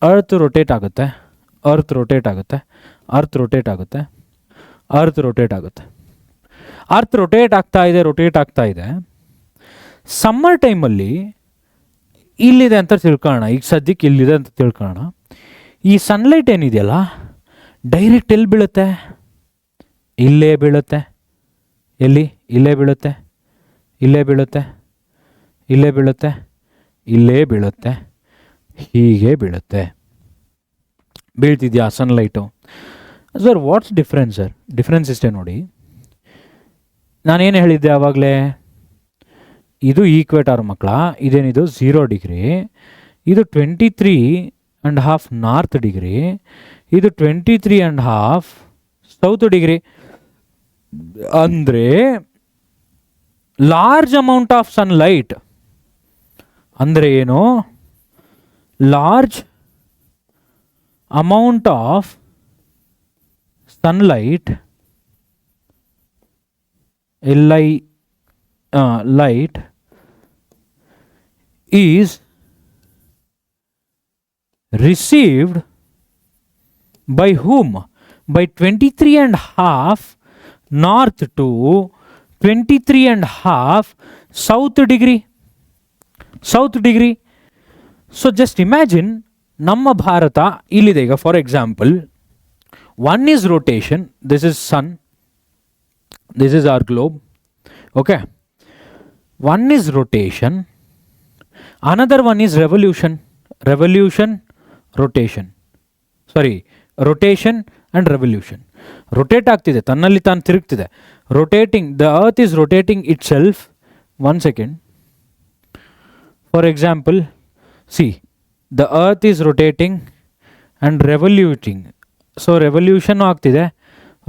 ಅರ್ತ್ ರೊಟೇಟ್ ಆಗುತ್ತೆ, ಅರ್ತ್ ರೊಟೇಟ್ ಆಗುತ್ತೆ, ಅರ್ತ್ ರೊಟೇಟ್ ಆಗುತ್ತೆ, ಅರ್ತ್ ರೊಟೇಟ್ ಆಗುತ್ತೆ. ಅರ್ತ್ ರೊಟೇಟ್ ಆಗ್ತಾ ಇದೆ. ಸಮ್ಮರ್ ಟೈಮಲ್ಲಿ ಇಲ್ಲಿದೆ ಅಂತ ತಿಳ್ಕೊಳ್ಳೋಣ. ಈಗ ಸದ್ಯಕ್ಕೆ ಇಲ್ಲಿದೆ ಅಂತ ತಿಳ್ಕೊಳ್ಳೋಣ. ಈ ಸನ್ಲೈಟ್ ಏನಿದೆಯಲ್ಲ, ಡೈರೆಕ್ಟ್ ಎಲ್ಲಿ ಬೀಳುತ್ತೆ? ಇಲ್ಲೇ ಬೀಳುತ್ತೆ. ಎಲ್ಲಿ? ಇಲ್ಲೇ ಬೀಳುತ್ತೆ, ಇಲ್ಲೇ ಬೀಳುತ್ತೆ, ಇಲ್ಲೇ ಬೀಳುತ್ತೆ, ಇಲ್ಲೇ ಬೀಳುತ್ತೆ, ಹೀಗೆ ಬೀಳುತ್ತೆ. ಬೀಳ್ತಿದ್ಯಾ sunlight? Sir what's difference sir? Difference ಇಷ್ಟೇ ನೋಡಿ. ನಾನೇನು ಹೇಳಿದ್ದೆ ಆವಾಗಲೇ? ಇದು ಈಕ್ವೇಟಾರ್ ಮಕ್ಕಳ. ಇದೇನಿದು 0 ಡಿಗ್ರಿ, ಇದು 23.5 ನಾರ್ತ್ ಡಿಗ್ರಿ, ಇದು 23.5 ಸೌತ್ ಡಿಗ್ರಿ. ಅಂದರೆ ಲಾರ್ಜ್ ಅಮೌಂಟ್ ಆಫ್ ಸನ್ಲೈಟ್ ಅಂದರೆ ಏನು? Large amount of sunlight light is received by whom? By 23.5 north to 23.5 south degree. So just imagine, ನಮ್ಮ ಭಾರತ ಇಲ್ಲಿದೆ ಈಗ. For example, one is rotation, this is sun, this is our globe, okay? One is rotation, another one is revolution, rotation and revolution. Rotate ಆಗ್ತಿದೆ, ತನ್ನಲ್ಲಿ ತಾನು ತಿರುಗ್ತಿದೆ. Rotating, the earth is rotating itself. One second. For example, see, the earth is rotating and revoluting. So revolution ಆಗ್ತಿದೆ,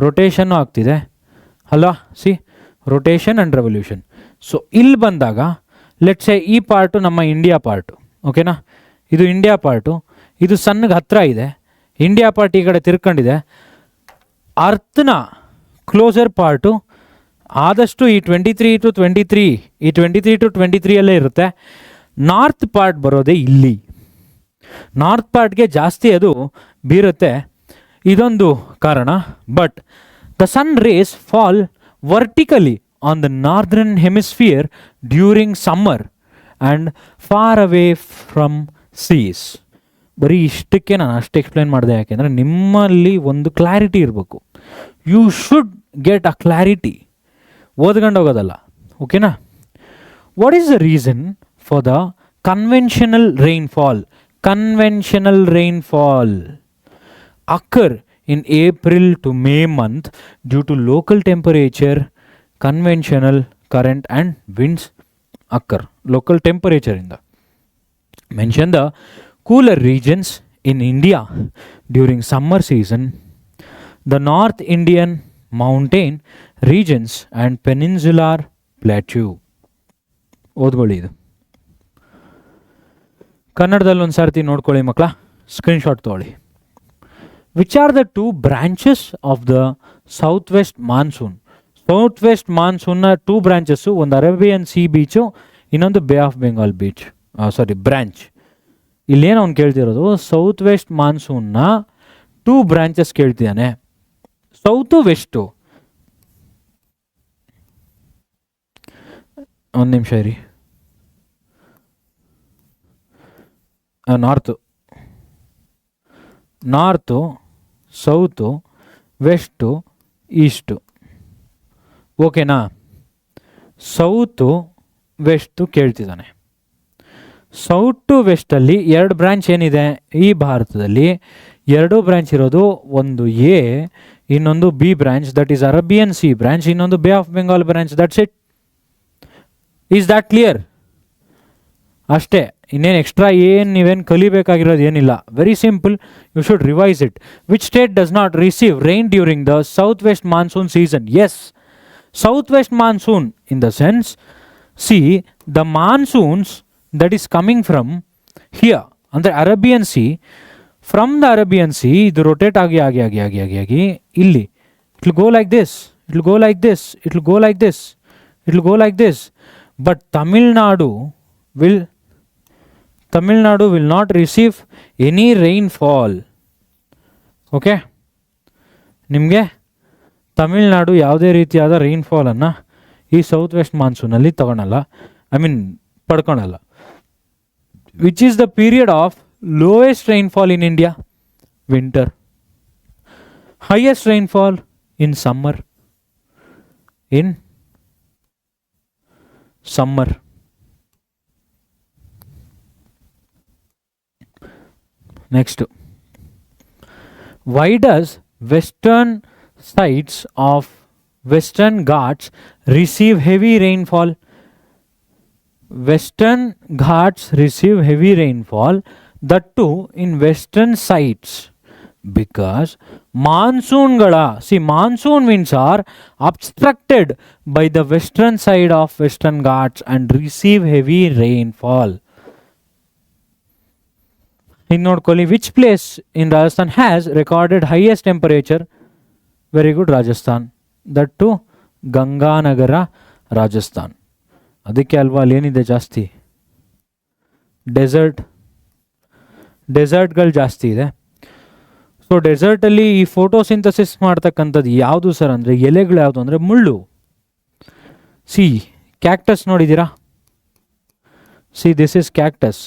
rotation ಆಗ್ತಿದೆ ಅಲ್ವಾ? C, rotation and revolution. So ಇಲ್ಲಿ ಬಂದಾಗ let's say ಈ part ನಮ್ಮ ಇಂಡಿಯಾ ಪಾರ್ಟು, ಓಕೆನಾ? ಇದು ಇಂಡಿಯಾ ಪಾರ್ಟು, ಇದು ಸಣ್ಣಗೆ ಹತ್ತಿರ ಇದೆ. ಇಂಡಿಯಾ ಪಾರ್ಟ್ ಈ ಕಡೆ ತಿರ್ಕೊಂಡಿದೆ. ಅರ್ಥನ ಕ್ಲೋಸರ್ ಪಾರ್ಟು ಆದಷ್ಟು ಈ 23 to 23 ಅಲ್ಲೇ ಇರುತ್ತೆ. ನಾರ್ತ್ ಪಾರ್ಟ್ ಬರೋದೇ ಇಲ್ಲಿ. ನಾರ್ತ್ ಪಾರ್ಟ್ಗೆ ಜಾಸ್ತಿ ಅದು ಬೀರುತ್ತೆ, ಇದೊಂದು ಕಾರಣ. But the sun rays fall vertically on the northern hemisphere during summer and far away from seas. ಬರೀ ಇಷ್ಟಕ್ಕೆ ನಾನು ಅಷ್ಟು ಎಕ್ಸ್ಪ್ಲೈನ್ ಮಾಡಿದೆ, ಯಾಕೆಂದರೆ ನಿಮ್ಮಲ್ಲಿ ಒಂದು ಕ್ಲಾರಿಟಿ ಇರಬೇಕು. You should get a clarity, ಓದ್ಕೊಂಡು ಹೋಗೋದಲ್ಲ. ಓಕೆನಾ? What is the reason for the conventional rainfall? Conventional rainfall occur in April to May month due to local temperature, conventional current and winds occur. Local temperature in the mention the cooler regions in India during summer season, the North Indian mountain regions and peninsular plateau. ಓದ್ಕೊಳ್ಳಿ, ಇದು ಕನ್ನಡದಲ್ಲಿ ಒಂದು ಸರ್ತಿ ನೋಡ್ಕೊಳ್ಳಿ ಮಕ್ಕಳ, screenshot ತೊಗೊಳ್ಳಿ. Which are the two branches of the south west monsoon? South west ಮಾನ್ಸೂನ್ನ two branches, ಒಂದು ಅರೇಬಿಯನ್ ಸಿ ಬೀಚು, ಇನ್ನೊಂದು bay of Bengal beach, branch. ಇಲ್ಲೇನು ಅವ್ನು ಕೇಳ್ತಿರೋದು, ಸೌತ್ ವೆಸ್ಟ್ ಮಾನ್ಸೂನ್ನ ಟೂ ಬ್ರಾಂಚಸ್ ಕೇಳ್ತಿದ್ದಾನೆ. ಸೌತು ವೆಸ್ಟು, ಒಂದು ನಿಮಿಷ ಇರಿ, ನಾರ್ತು, ಸೌತು, ವೆಸ್ಟು, ಈಸ್ಟು. ಓಕೆನಾ? ಸೌತು ವೆಸ್ಟು ಕೇಳ್ತಿದ್ದಾನೆ. ಸೌತ್ ಟು ವೆಸ್ಟಲ್ಲಿ ಎರಡು ಬ್ರಾಂಚ್ ಏನಿದೆ ಈ ಭಾರತದಲ್ಲಿ? ಎರಡು ಬ್ರಾಂಚ್ ಇರೋದು, ಒಂದು ಎ, ಇನ್ನೊಂದು B branch, that is Arabian sea branch, ಇನ್ನೊಂದು bay of Bengal branch. That's it. Is that clear? ಅಷ್ಟೇ, ಇನ್ನೇನು ಎಕ್ಸ್ಟ್ರಾ ಏನು ನೀವೇನು ಕಲಿಬೇಕಾಗಿರೋದು ಏನಿಲ್ಲ. Very simple, you should revise it. Which state does not receive rain during the south west monsoon season? Yes, south west monsoon in the sense, see the monsoons that is coming from here, ಅಂದರೆ Arabian sea. From the Arabian sea ಇದು rotate ಆಗಿ ಆಗಿ ಆಗಿ ಆಗಿ ಆಗಿ ಆಗಿ ಇಲ್ಲಿ it will go like this, it will go like this, it will go like this, it will go like this. But Tamil Nadu will not receive any rainfall. Okay, ನಿಮಗೆ ತಮಿಳ್ನಾಡು ಯಾವುದೇ ರೀತಿಯಾದ ರೈನ್ಫಾಲನ್ನು ಈ ಸೌತ್ ವೆಸ್ಟ್ ಮಾನ್ಸೂನಲ್ಲಿ ತಗೊಳಲ್ಲ, ಪಡ್ಕೊಳಲ್ಲ. Which is the period of lowest rainfall in India? Winter. Highest rainfall in summer? In summer. Next, why does western sides of Western Ghats receive heavy rainfall? Western Ghats receive heavy rainfall, that too in western sides, because monsoon winds are obstructed by the western side of Western Ghats and receive heavy rainfall. ಇನ್ನು ನೋಡ್ಕೊಳ್ಳಿ, which place in Rajasthan has recorded highest temperature? Very good, Rajasthan. That too Ganganagar, Rajasthan. ಅದಕ್ಕೆ ಅಲ್ವಾ ಅಲ್ಲೇನಿದೆ ಜಾಸ್ತಿ? ಡೆಸರ್ಟ್ಗಳು ಜಾಸ್ತಿ ಇದೆ. So ಡೆಸರ್ಟಲ್ಲಿ ಈ photosynthesis ಮಾಡ್ತಕ್ಕಂಥದ್ದು ಯಾವುದು ಸರ್ ಅಂದರೆ, ಎಲೆಗಳು ಯಾವುದು ಅಂದರೆ ಮುಳ್ಳು. ಸಿ ಕ್ಯಾಕ್ಟಸ್ ನೋಡಿದ್ದೀರಾ? See this is cactus.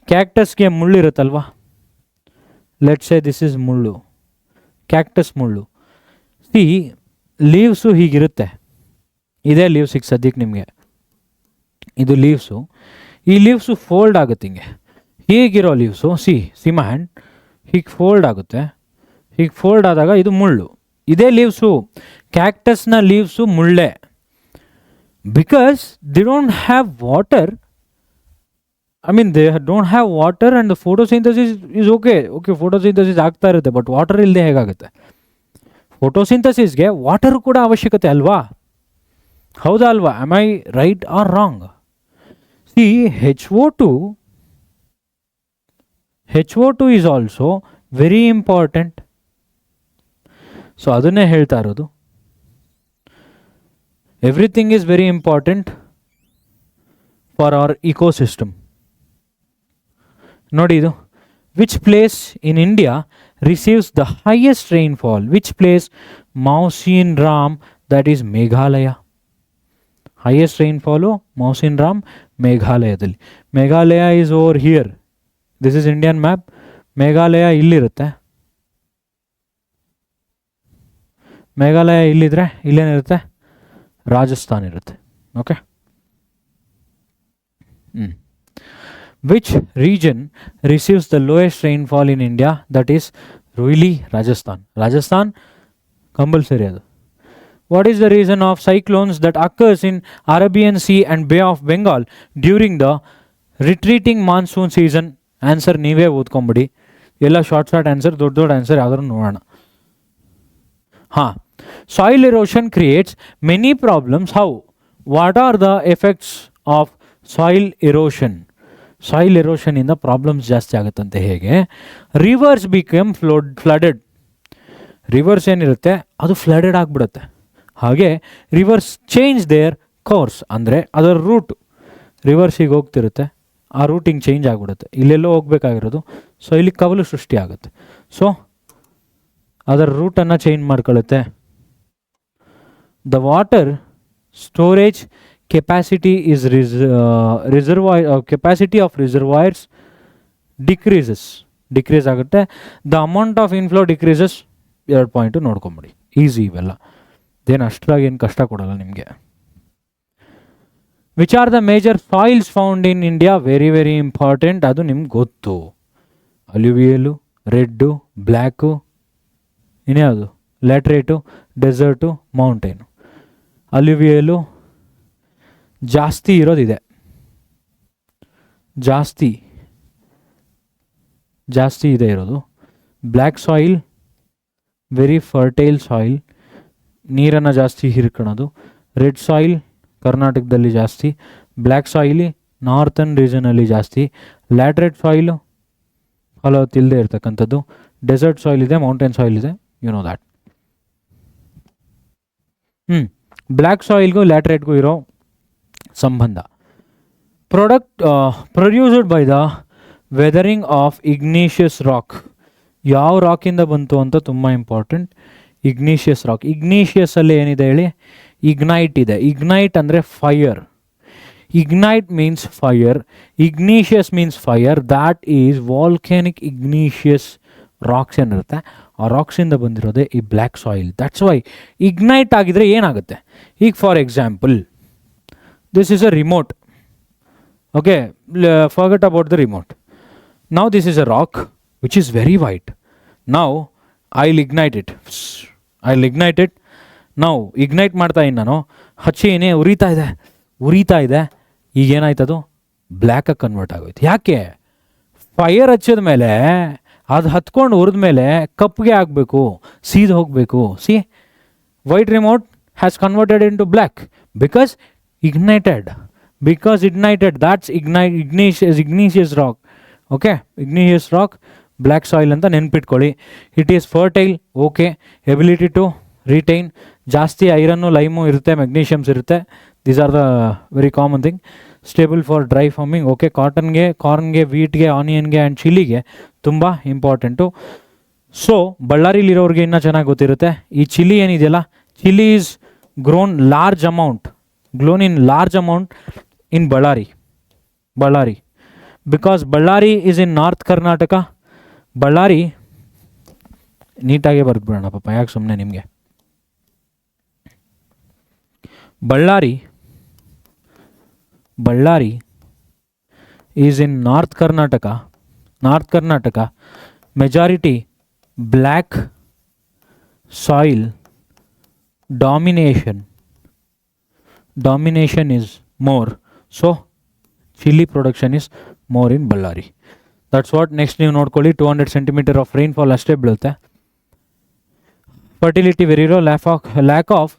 ಕ್ಯಾಕ್ಟಸ್ಗೆ ಮುಳ್ಳಿರುತ್ತಲ್ವಾ? ಲೆಟ್ಸ್ ಸೇ ದಿಸ್ ಇಸ್ ಮುಳ್ಳು, ಕ್ಯಾಕ್ಟಸ್ ಮುಳ್ಳು. ಸಿ ಲೀವ್ಸು ಹೀಗಿರುತ್ತೆ, ಇದೇ ಲೀವ್ಸ್ ಈಗ ಸದ್ಯಕ್ಕೆ ನಿಮಗೆ ಇದು ಲೀವ್ಸು. ಈ ಲೀವ್ಸು ಫೋಲ್ಡ್ ಆಗುತ್ತೆ ಹಿಂಗೆ, ಹೀಗಿರೋ ಲೀವ್ಸು. ಸಿ ಮೈ ಹ್ಯಾಂಡ್, ಹೀಗೆ ಫೋಲ್ಡ್ ಆಗುತ್ತೆ. ಹೀಗೆ ಫೋಲ್ಡ್ ಆದಾಗ ಇದು ಮುಳ್ಳು, ಇದೇ ಲೀವ್ಸು. ಕ್ಯಾಕ್ಟಸ್ನ ಲೀವ್ಸು ಮುಳ್ಳೆ. Because they don't have water. they don't have water and the photosynthesis is okay, photosynthesis ಆಗ್ತಾ ಇರುತ್ತೆ, ಬಟ್ ವಾಟರ್ ಇಲ್ಲದೆ ಹೇಗಾಗುತ್ತೆ? ಫೋಟೋಸಿಂಥಸಿಸ್ಗೆ ವಾಟರ್ ಕೂಡ ಅವಶ್ಯಕತೆ ಅಲ್ವಾ? ಹೌದಾ ಅಲ್ವಾ? Am I right or wrong? C HO2 is also very important. So ಅದನ್ನೇ ಹೇಳ್ತಾ ಇರೋದು, everything is very important for our ecosystem. ನೋಡಿ, ಇದು Which place in India receives the highest rainfall? Which place? Mausin Ram, that is Meghalaya. Highest rainfall Mausin Ram, Meghalayadalli. Meghalaya is over here. This is Indian map. Meghalaya ಇಲ್ಲಿರುತ್ತೆ. Meghalaya ಇಲ್ಲಿದ್ರೆ ಇಲ್ಲೇನಿರುತ್ತೆ, ರಾಜಸ್ಥಾನ್ ಇರುತ್ತೆ. Okay. Which region receives the lowest rainfall in India? That is really Rajasthan. Rajasthan compulsory ಅದು. What is the reason of cyclones that occurs in Arabian Sea and Bay of Bengal during the retreating monsoon season? Answer ನೀವೇ ಓದ್ಕೊಂಬಿಡಿ. ಎಲ್ಲ short answer, ದೊಡ್ಡ answer ಯಾವ್ದಾದ್ರು ನೋಡೋಣ. ಹಾಂ, soil erosion creates many problems. How? What are the effects of soil erosion? Soil ಎರೋಷನಿಂದ problems ಜಾಸ್ತಿ ಆಗುತ್ತಂತೆ. ಹೇಗೆ? Reverse become flooded. ರಿವರ್ಸ್ ಏನಿರುತ್ತೆ ಅದು ಫ್ಲಡೆಡ್ ಆಗಿಬಿಡುತ್ತೆ. ಹಾಗೆ ರಿವರ್ಸ್ ಚೇಂಜ್ ದೇರ್ ಕೋರ್ಸ್, ಅಂದರೆ ಅದರ ರೂಟ್ ರಿವರ್ಸಿಗೆ ಹೋಗ್ತಿರುತ್ತೆ, ಆ ರೂಟಿಂಗ್ ಚೇಂಜ್ ಆಗಿಬಿಡುತ್ತೆ. ಇಲ್ಲೆಲ್ಲೋ ಹೋಗ್ಬೇಕಾಗಿರೋದು, ಸೊ ಇಲ್ಲಿ ಕವಲು ಸೃಷ್ಟಿ ಆಗುತ್ತೆ. ಸೊ ಅದರ ರೂಟನ್ನು ಚೇಂಜ್ ಮಾಡ್ಕೊಳ್ಳುತ್ತೆ. The water storage capacity is capacity of reservoirs decrease ಆಗುತ್ತೆ. The amount of inflow decreases. 2 point ನೋಡ್ಕೊಂಬಿಡಿ. ಈಸಿ ಇವೆಲ್ಲ, ಇದೇನು ಅಷ್ಟ್ರಾಗಿ ಏನು ಕಷ್ಟ ಕೊಡಲ್ಲ ನಿಮಗೆ. Which are the major soils found in India? Very very important, ಅದು ನಿಮ್ಗೆ ಗೊತ್ತು. ಅಲ್ಯೂವಿಯಲು, ರೆಡ್ಡು, ಬ್ಲ್ಯಾಕು, ಇನ್ಯಾವುದು? Laterite, desert, mountain. ಅಲ್ಯೂವಿಯಲು ಜಾಸ್ತಿ ಇರೋದಿದೆ, ಜಾಸ್ತಿ ಇದೆ ಇರೋದು. Black soil very fertile soil, ನೀರನ್ನು ಜಾಸ್ತಿ ಹೀರ್ಕೊಳ್ಳೋದು. ರೆಡ್ ಸಾಯಿಲ್ ಕರ್ನಾಟಕದಲ್ಲಿ ಜಾಸ್ತಿ. ಬ್ಲ್ಯಾಕ್ ಸಾಯಿಲಿ ನಾರ್ತನ್ ರೀಜನಲ್ಲಿ ಜಾಸ್ತಿ. ಲ್ಯಾಟ್ರೇಟ್ ಸಾಯಿಲು ಫಲವತ್ತಿಲ್ಲದೆ ಇರ್ತಕ್ಕಂಥದ್ದು. ಡೆಸರ್ಟ್ ಸಾಯಿಲ್ ಇದೆ, ಮೌಂಟೇನ್ ಸಾಯಿಲ್ ಇದೆ, ಯು ನೋ ದ್ಯಾಟ್. ಬ್ಲ್ಯಾಕ್ ಸಾಯಿಲ್ಗೂ ಲ್ಯಾಟ್ರೇಟ್ಗೂ ಇರೋ ಸಂಬಂಧ. Produced by the weathering of igneous rock. ಯಾವ ರಾಕಿಂದ ಬಂತು ಅಂತ ತುಂಬ ಇಂಪಾರ್ಟೆಂಟ್. Igneous rock. ಇಗ್ನೀಷಿಯಸ್ಸಲ್ಲಿ ಏನಿದೆ ಹೇಳಿ? ಇಗ್ನೈಟ್ ಇದೆ. ಇಗ್ನೈಟ್ ಅಂದರೆ fire. Ignite means fire, igneous means fire. That is volcanic igneous rocks ಏನಿರುತ್ತೆ, ಆ ರಾಕ್ಸಿಂದ ಬಂದಿರೋದೇ ಈ black soil. That's why ignite ಆಗಿದ್ರೆ ಏನಾಗುತ್ತೆ? ಈಗ for example this is a remote. Okay, forget about the remote. Now this is a rock which is very white. Now I'll ignite it. ನಾವು ignite ಮಾಡ್ತಾ ಇದ್ದೀನಿ ನಾನು, ಹಚ್ಚಿನೇ ಉರಿತಾ ಇದೆ. ಈಗೇನಾಯ್ತದು? ಬ್ಲ್ಯಾಕಾಗಿ ಕನ್ವರ್ಟ್ ಆಗೋಯ್ತು. ಯಾಕೆ? ಫೈರ್ ಹಚ್ಚಿದ ಮೇಲೆ ಅದು ಹತ್ಕೊಂಡು ಉರಿದ ಮೇಲೆ ಕಪ್ಗೆ ಆಗಬೇಕು, ಸೀದ್ ಹೋಗಬೇಕು. See, white remote has converted into black because ignited. That's igneous rock. Okay, igneous rock, black soil ಅಂತ ನೆನ್ಪಿಟ್ಕೊಳ್ಳಿ. It is fertile. Okay, ability to retain ಜಾಸ್ತಿ ಐರನ್ನು, ಲೈಮು ಇರುತ್ತೆ, ಮೆಗ್ನೀಷಿಯಮ್ಸ್ ಇರುತ್ತೆ. These are the very common thing. Stable for dry farming. Okay, ಕಾಟನ್ಗೆ, ಕಾರ್ನ್ಗೆ, ವೀಟ್ಗೆ, ಆನಿಯನ್ಗೆ ಆ್ಯಂಡ್ ಚಿಲ್ಲಿಗೆ ತುಂಬ ಇಂಪಾರ್ಟೆಂಟು. ಸೊ ಬಳ್ಳಾರಿಲಿರೋರಿಗೆ ಇನ್ನೂ ಚೆನ್ನಾಗಿ ಗೊತ್ತಿರುತ್ತೆ. ಈ ಚಿಲ್ಲಿ ಏನಿದೆಯಲ್ಲ, chilli is grown in large amount in Ballari because Ballari is in North Karnataka. Ballari ನೀಟಾಗೆ ಬರ್ದ್ಬಿಡೋಣ ಪಾಪ, ಯಾಕೆ ಸುಮ್ಮನೆ ನಿಮಗೆ. Ballari is in North Karnataka. Majority black soil. Domination is more, so chili production is more in Ballari. That's what. Next ನೀವು ನೋಡ್ಕೊಳ್ಳಿ, 200 centimeter of rainfall ಅಷ್ಟೇ ಬೀಳುತ್ತೆ. Fertility very low, lack of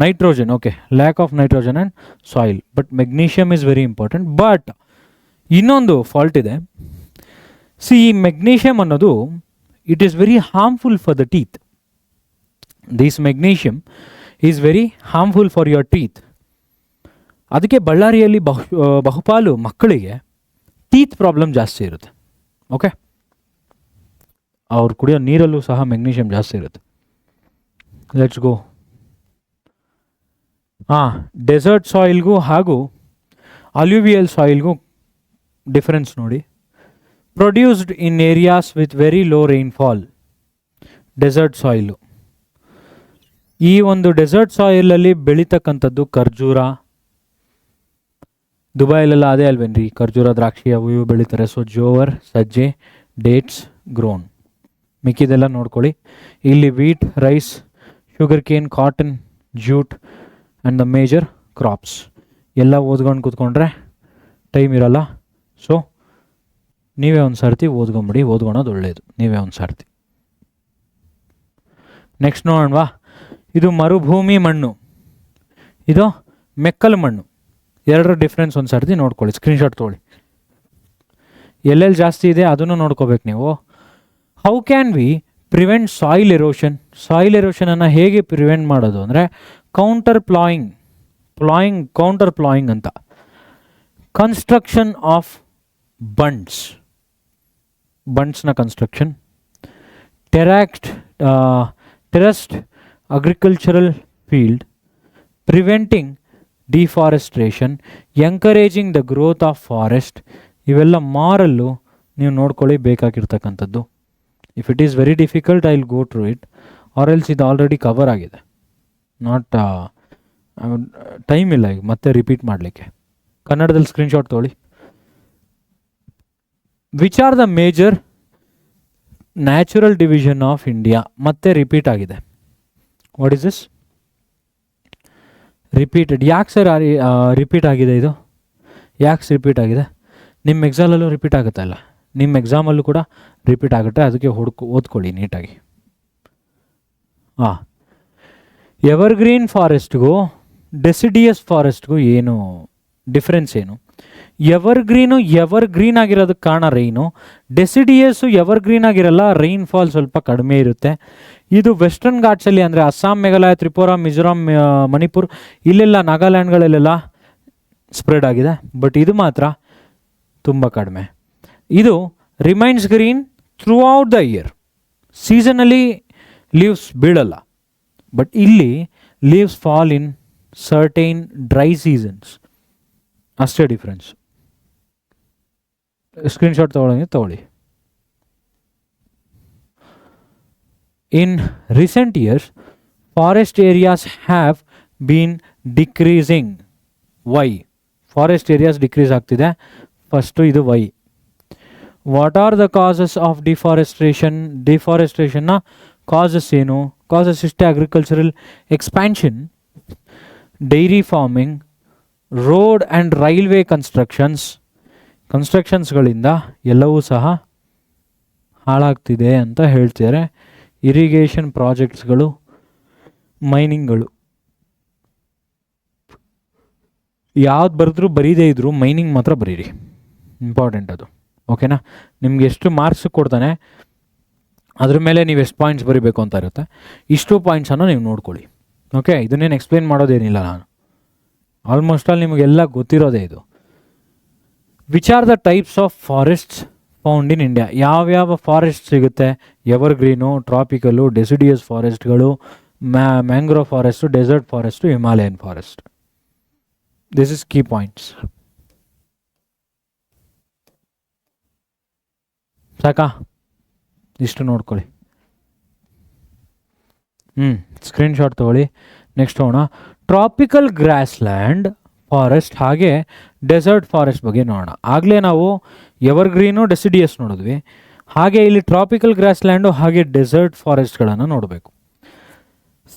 nitrogen. Okay, lack of nitrogen and soil, but magnesium is very important. But ಇನ್ನೊಂದು fault ಇದೆ. C, magnesium ಅನ್ನೋದು it is very harmful for the teeth. This magnesium is very harmful for your teeth. ಅದಕ್ಕೆ ಬಳ್ಳಾರಿಯಲ್ಲಿ ಬಹುಪಾಲು ಮಕ್ಕಳಿಗೆ teeth problem ಜಾಸ್ತಿ ಇರುತ್ತೆ. Okay, ಅವ್ರು ಕುಡಿಯೋ ನೀರಲ್ಲೂ ಸಹ ಮೆಗ್ನೀಷಿಯಮ್ ಜಾಸ್ತಿ ಇರುತ್ತೆ. Let's go. ಡೆಸರ್ಟ್ ಸಾಯಿಲ್ಗೂ ಹಾಗೂ ಅಲ್ಯೂವಿಯಲ್ ಸಾಯಿಲ್ಗೂ ಡಿಫರೆನ್ಸ್ ನೋಡಿ. Produced in areas with very low rainfall, desert soil. ಈ ಒಂದು ಡೆಸರ್ಟ್ ಸಾಯಿಲಲ್ಲಿ ಬೆಳೀತಕ್ಕಂಥದ್ದು ಖರ್ಜೂರ. ದುಬೈಲೆಲ್ಲ ಅದೇ ಅಲ್ವೇನ್ರಿ, ಖರ್ಜೂರ, ದ್ರಾಕ್ಷಿ ಅವು ಇವು ಬೆಳೀತಾರೆ. ಸೊ ಜೋವರ್, ಸಜ್ಜೆ, ಡೇಟ್ಸ್, ಗ್ರೋನ್. ಮಿಕ್ಕಿದೆಲ್ಲ ನೋಡ್ಕೊಳ್ಳಿ. ಇಲ್ಲಿ wheat, rice, sugarcane, cotton, jute and the major crops. ಎಲ್ಲ ಓದ್ಕೊಂಡು ಕೂತ್ಕೊಂಡ್ರೆ ಟೈಮ್ ಇರಲ್ಲ. ಸೊ ನೀವೇ ಒಂದು ಸರ್ತಿ ಓದ್ಕೊಂಬಿಡಿ, ಓದ್ಕೊಳೋದು ಒಳ್ಳೆಯದು, ನೀವೇ ಒಂದು ಸರ್ತಿ. ನೆಕ್ಸ್ಟ್ ನೋಡೋಣವಾ. ಇದು ಮರುಭೂಮಿ ಮಣ್ಣು, ಇದು ಮೆಕ್ಕಲು ಮಣ್ಣು. ಎರಡರ ಡಿಫ್ರೆನ್ಸ್ ಒಂದು ಸರ್ತಿ ನೋಡ್ಕೊಳ್ಳಿ, ಸ್ಕ್ರೀನ್ಶಾಟ್ ತೊಗೊಳ್ಳಿ. ಎಲ್ಲೆಲ್ಲಿ ಜಾಸ್ತಿ ಇದೆ ಅದನ್ನು ನೋಡ್ಕೋಬೇಕು ನೀವು. How can we prevent soil erosion? Soil ಎರೋಷನನ್ನು ಹೇಗೆ ಪ್ರಿವೆಂಟ್ ಮಾಡೋದು ಅಂದರೆ ಕೌಂಟರ್ ಪ್ಲಾಯಿಂಗ್ ಅಂತ. ಕನ್ಸ್ಟ್ರಕ್ಷನ್ ಆಫ್ ಬಂಡ್ಸ್ನ construction, terraced agricultural field, preventing deforestation, encouraging the growth of forest. ಇವೆಲ್ಲ ಮಾರಲ್ಲು ನೀವು ನೋಡ್ಕೊಳ್ಳಿ ಬೇಕಾಗಿರ್ತಕ್ಕಂಥದ್ದು. If it is very difficult I will go through it, or else ಇದು ಆಲ್ರೆಡಿ ಕವರ್ ಆಗಿದೆ. ನಾಟ್ ಟೈಮ್ ಇಲ್ಲ ಈಗ ಮತ್ತೆ ರಿಪೀಟ್ ಮಾಡಲಿಕ್ಕೆ. ಕನ್ನಡದಲ್ಲಿ ಸ್ಕ್ರೀನ್ಶಾಟ್ ತೊಗೊಳ್ಳಿ. Which are the major natural division of India? ಮತ್ತೆ ರಿಪೀಟ್ ಆಗಿದೆ. What is this? ರಿಪೀಟೆಡ್. ಯಾಕೆ ಸರ್ ರಿಪೀಟ್ ಆಗಿದೆ ಇದು? ಯಾಕೆ ರಿಪೀಟ್ ಆಗಿದೆ? ನಿಮ್ಮ ಎಕ್ಸಾಮಲ್ಲೂ ರಿಪೀಟ್ ಆಗುತ್ತಲ್ಲ, ನಿಮ್ಮ ಎಕ್ಸಾಮಲ್ಲೂ ಕೂಡ ರಿಪೀಟ್ ಆಗುತ್ತೆ, ಅದಕ್ಕೆ ಓದ್ಕೊಳ್ಳಿ ನೀಟಾಗಿ. ಎವರ್ಗ್ರೀನ್ ಫಾರೆಸ್ಟ್ಗೂ ಡೆಸಿಡಿಯಸ್ ಫಾರೆಸ್ಟ್ಗೂ ಏನು ಡಿಫ್ರೆನ್ಸ್ ಏನು? ಎವರ್ಗ್ರೀನ್ ಆಗಿರೋದಕ್ಕೆ ಕಾರಣ ರೈನು. ಡೆಸಿಡಿಯಸ್ಸು ಎವರ್ಗ್ರೀನ್ ಆಗಿರಲ್ಲ, ರೈನ್ಫಾಲ್ ಸ್ವಲ್ಪ ಕಡಿಮೆ ಇರುತ್ತೆ. ಇದು ವೆಸ್ಟರ್ನ್ ಘಾಟ್ಸಲ್ಲಿ ಅಂದರೆ ಅಸ್ಸಾಂ, ಮೇಘಾಲಯ, ತ್ರಿಪುರ, ಮಿಜೋರಾಂ, ಮಣಿಪುರ್, ಇಲ್ಲೆಲ್ಲ ನಾಗಾಲ್ಯಾಂಡ್ಗಳಲ್ಲೆಲ್ಲ ಸ್ಪ್ರೆಡ್ ಆಗಿದೆ. ಬಟ್ ಇದು ಮಾತ್ರ ತುಂಬ ಕಡಿಮೆ. ಇದು remains green through out the year. ಸೀಸನಲ್ಲಿ ಲೀವ್ಸ್ ಬೀಳಲ್ಲ, ಬಟ್ ಇಲ್ಲಿ leaves fall in certain dry seasons. ಅಷ್ಟೇ ಡಿಫ್ರೆನ್ಸ್. ಸ್ಕ್ರೀನ್ಶಾಟ್ ತಗೊಳ್ಳಿ. In recent years, forest areas have been decreasing. Why? Forest areas decrease ಆಗ್ತಿದೆ. ಫಸ್ಟು ಇದು why. What are the causes of deforestation? Deforestationನ causes ಏನು? Causes ಇಷ್ಟೇ: agricultural expansion, dairy farming, road and railway ಕನ್ಸ್ಟ್ರಕ್ಷನ್ಸ್ಗಳಿಂದ ಎಲ್ಲವೂ ಸಹ ಹಾಳಾಗ್ತಿದೆ ಅಂತ ಹೇಳ್ತಿದ್ದಾರೆ. Irrigation ಪ್ರಾಜೆಕ್ಟ್ಸ್ಗಳು, ಮೈನಿಂಗ್ಗಳು. ಯಾವ್ದು ಬರೆದ್ರೂ ಬರೀದೇ ಇದ್ರು ಮೈನಿಂಗ್ ಮಾತ್ರ ಬರೀರಿ, ಇಂಪಾರ್ಟೆಂಟ್ ಅದು. ಓಕೆನಾ? ನಿಮ್ಗೆ ಎಷ್ಟು ಮಾರ್ಕ್ಸ್ ಕೊಡ್ತಾನೆ ಅದ್ರ ಮೇಲೆ ನೀವು ಎಷ್ಟು ಪಾಯಿಂಟ್ಸ್ ಬರೀಬೇಕು ಅಂತ ಇರುತ್ತೆ. ಇಷ್ಟು ಪಾಯಿಂಟ್ಸನ್ನು ನೀವು ನೋಡ್ಕೊಳ್ಳಿ. ಓಕೆ, ಇದನ್ನೇನು ಎಕ್ಸ್ಪ್ಲೇನ್ ಮಾಡೋದೇನಿಲ್ಲ ನಾನು, ಆಲ್ಮೋಸ್ಟ್ ಆಲ್ ನಿಮಗೆಲ್ಲ ಗೊತ್ತಿರೋದೇ ಇದು. Which are the types of forests found in India? ಯಾವ್ಯಾವ ಫಾರೆಸ್ಟ್ ಸಿಗುತ್ತೆ? ಎವರ್ಗ್ರೀನು, ಟ್ರಾಪಿಕಲು, ಡೆಸಿಡಿಯಸ್ ಫಾರೆಸ್ಟ್ಗಳು, mangrove forest, desert forest, Himalayan forest. This is key points. ಸಾಕಾ? ಇಷ್ಟು ನೋಡ್ಕೊಳ್ಳಿ. ಸ್ಕ್ರೀನ್ಶಾಟ್ ತೊಗೊಳ್ಳಿ. ನೆಕ್ಸ್ಟ್ ಹೋಗೋಣ. ಟ್ರಾಪಿಕಲ್ ಗ್ರಾಸ್ ಲ್ಯಾಂಡ್ ಫಾರೆಸ್ಟ್ ಹಾಗೆ ಡೆಸರ್ಟ್ ಫಾರೆಸ್ಟ್ ಬಗ್ಗೆ ನೋಡೋಣ. ಆಗಲೇ ನಾವು ಎವರ್ಗ್ರೀನು, ಡೆಸಿಡಿಯಸ್ ನೋಡಿದ್ವಿ. ಹಾಗೆ ಇಲ್ಲಿ ಟ್ರಾಪಿಕಲ್ ಗ್ರಾಸ್ ಲ್ಯಾಂಡು ಹಾಗೆ ಡೆಸರ್ಟ್ ಫಾರೆಸ್ಟ್ಗಳನ್ನು ನೋಡಬೇಕು.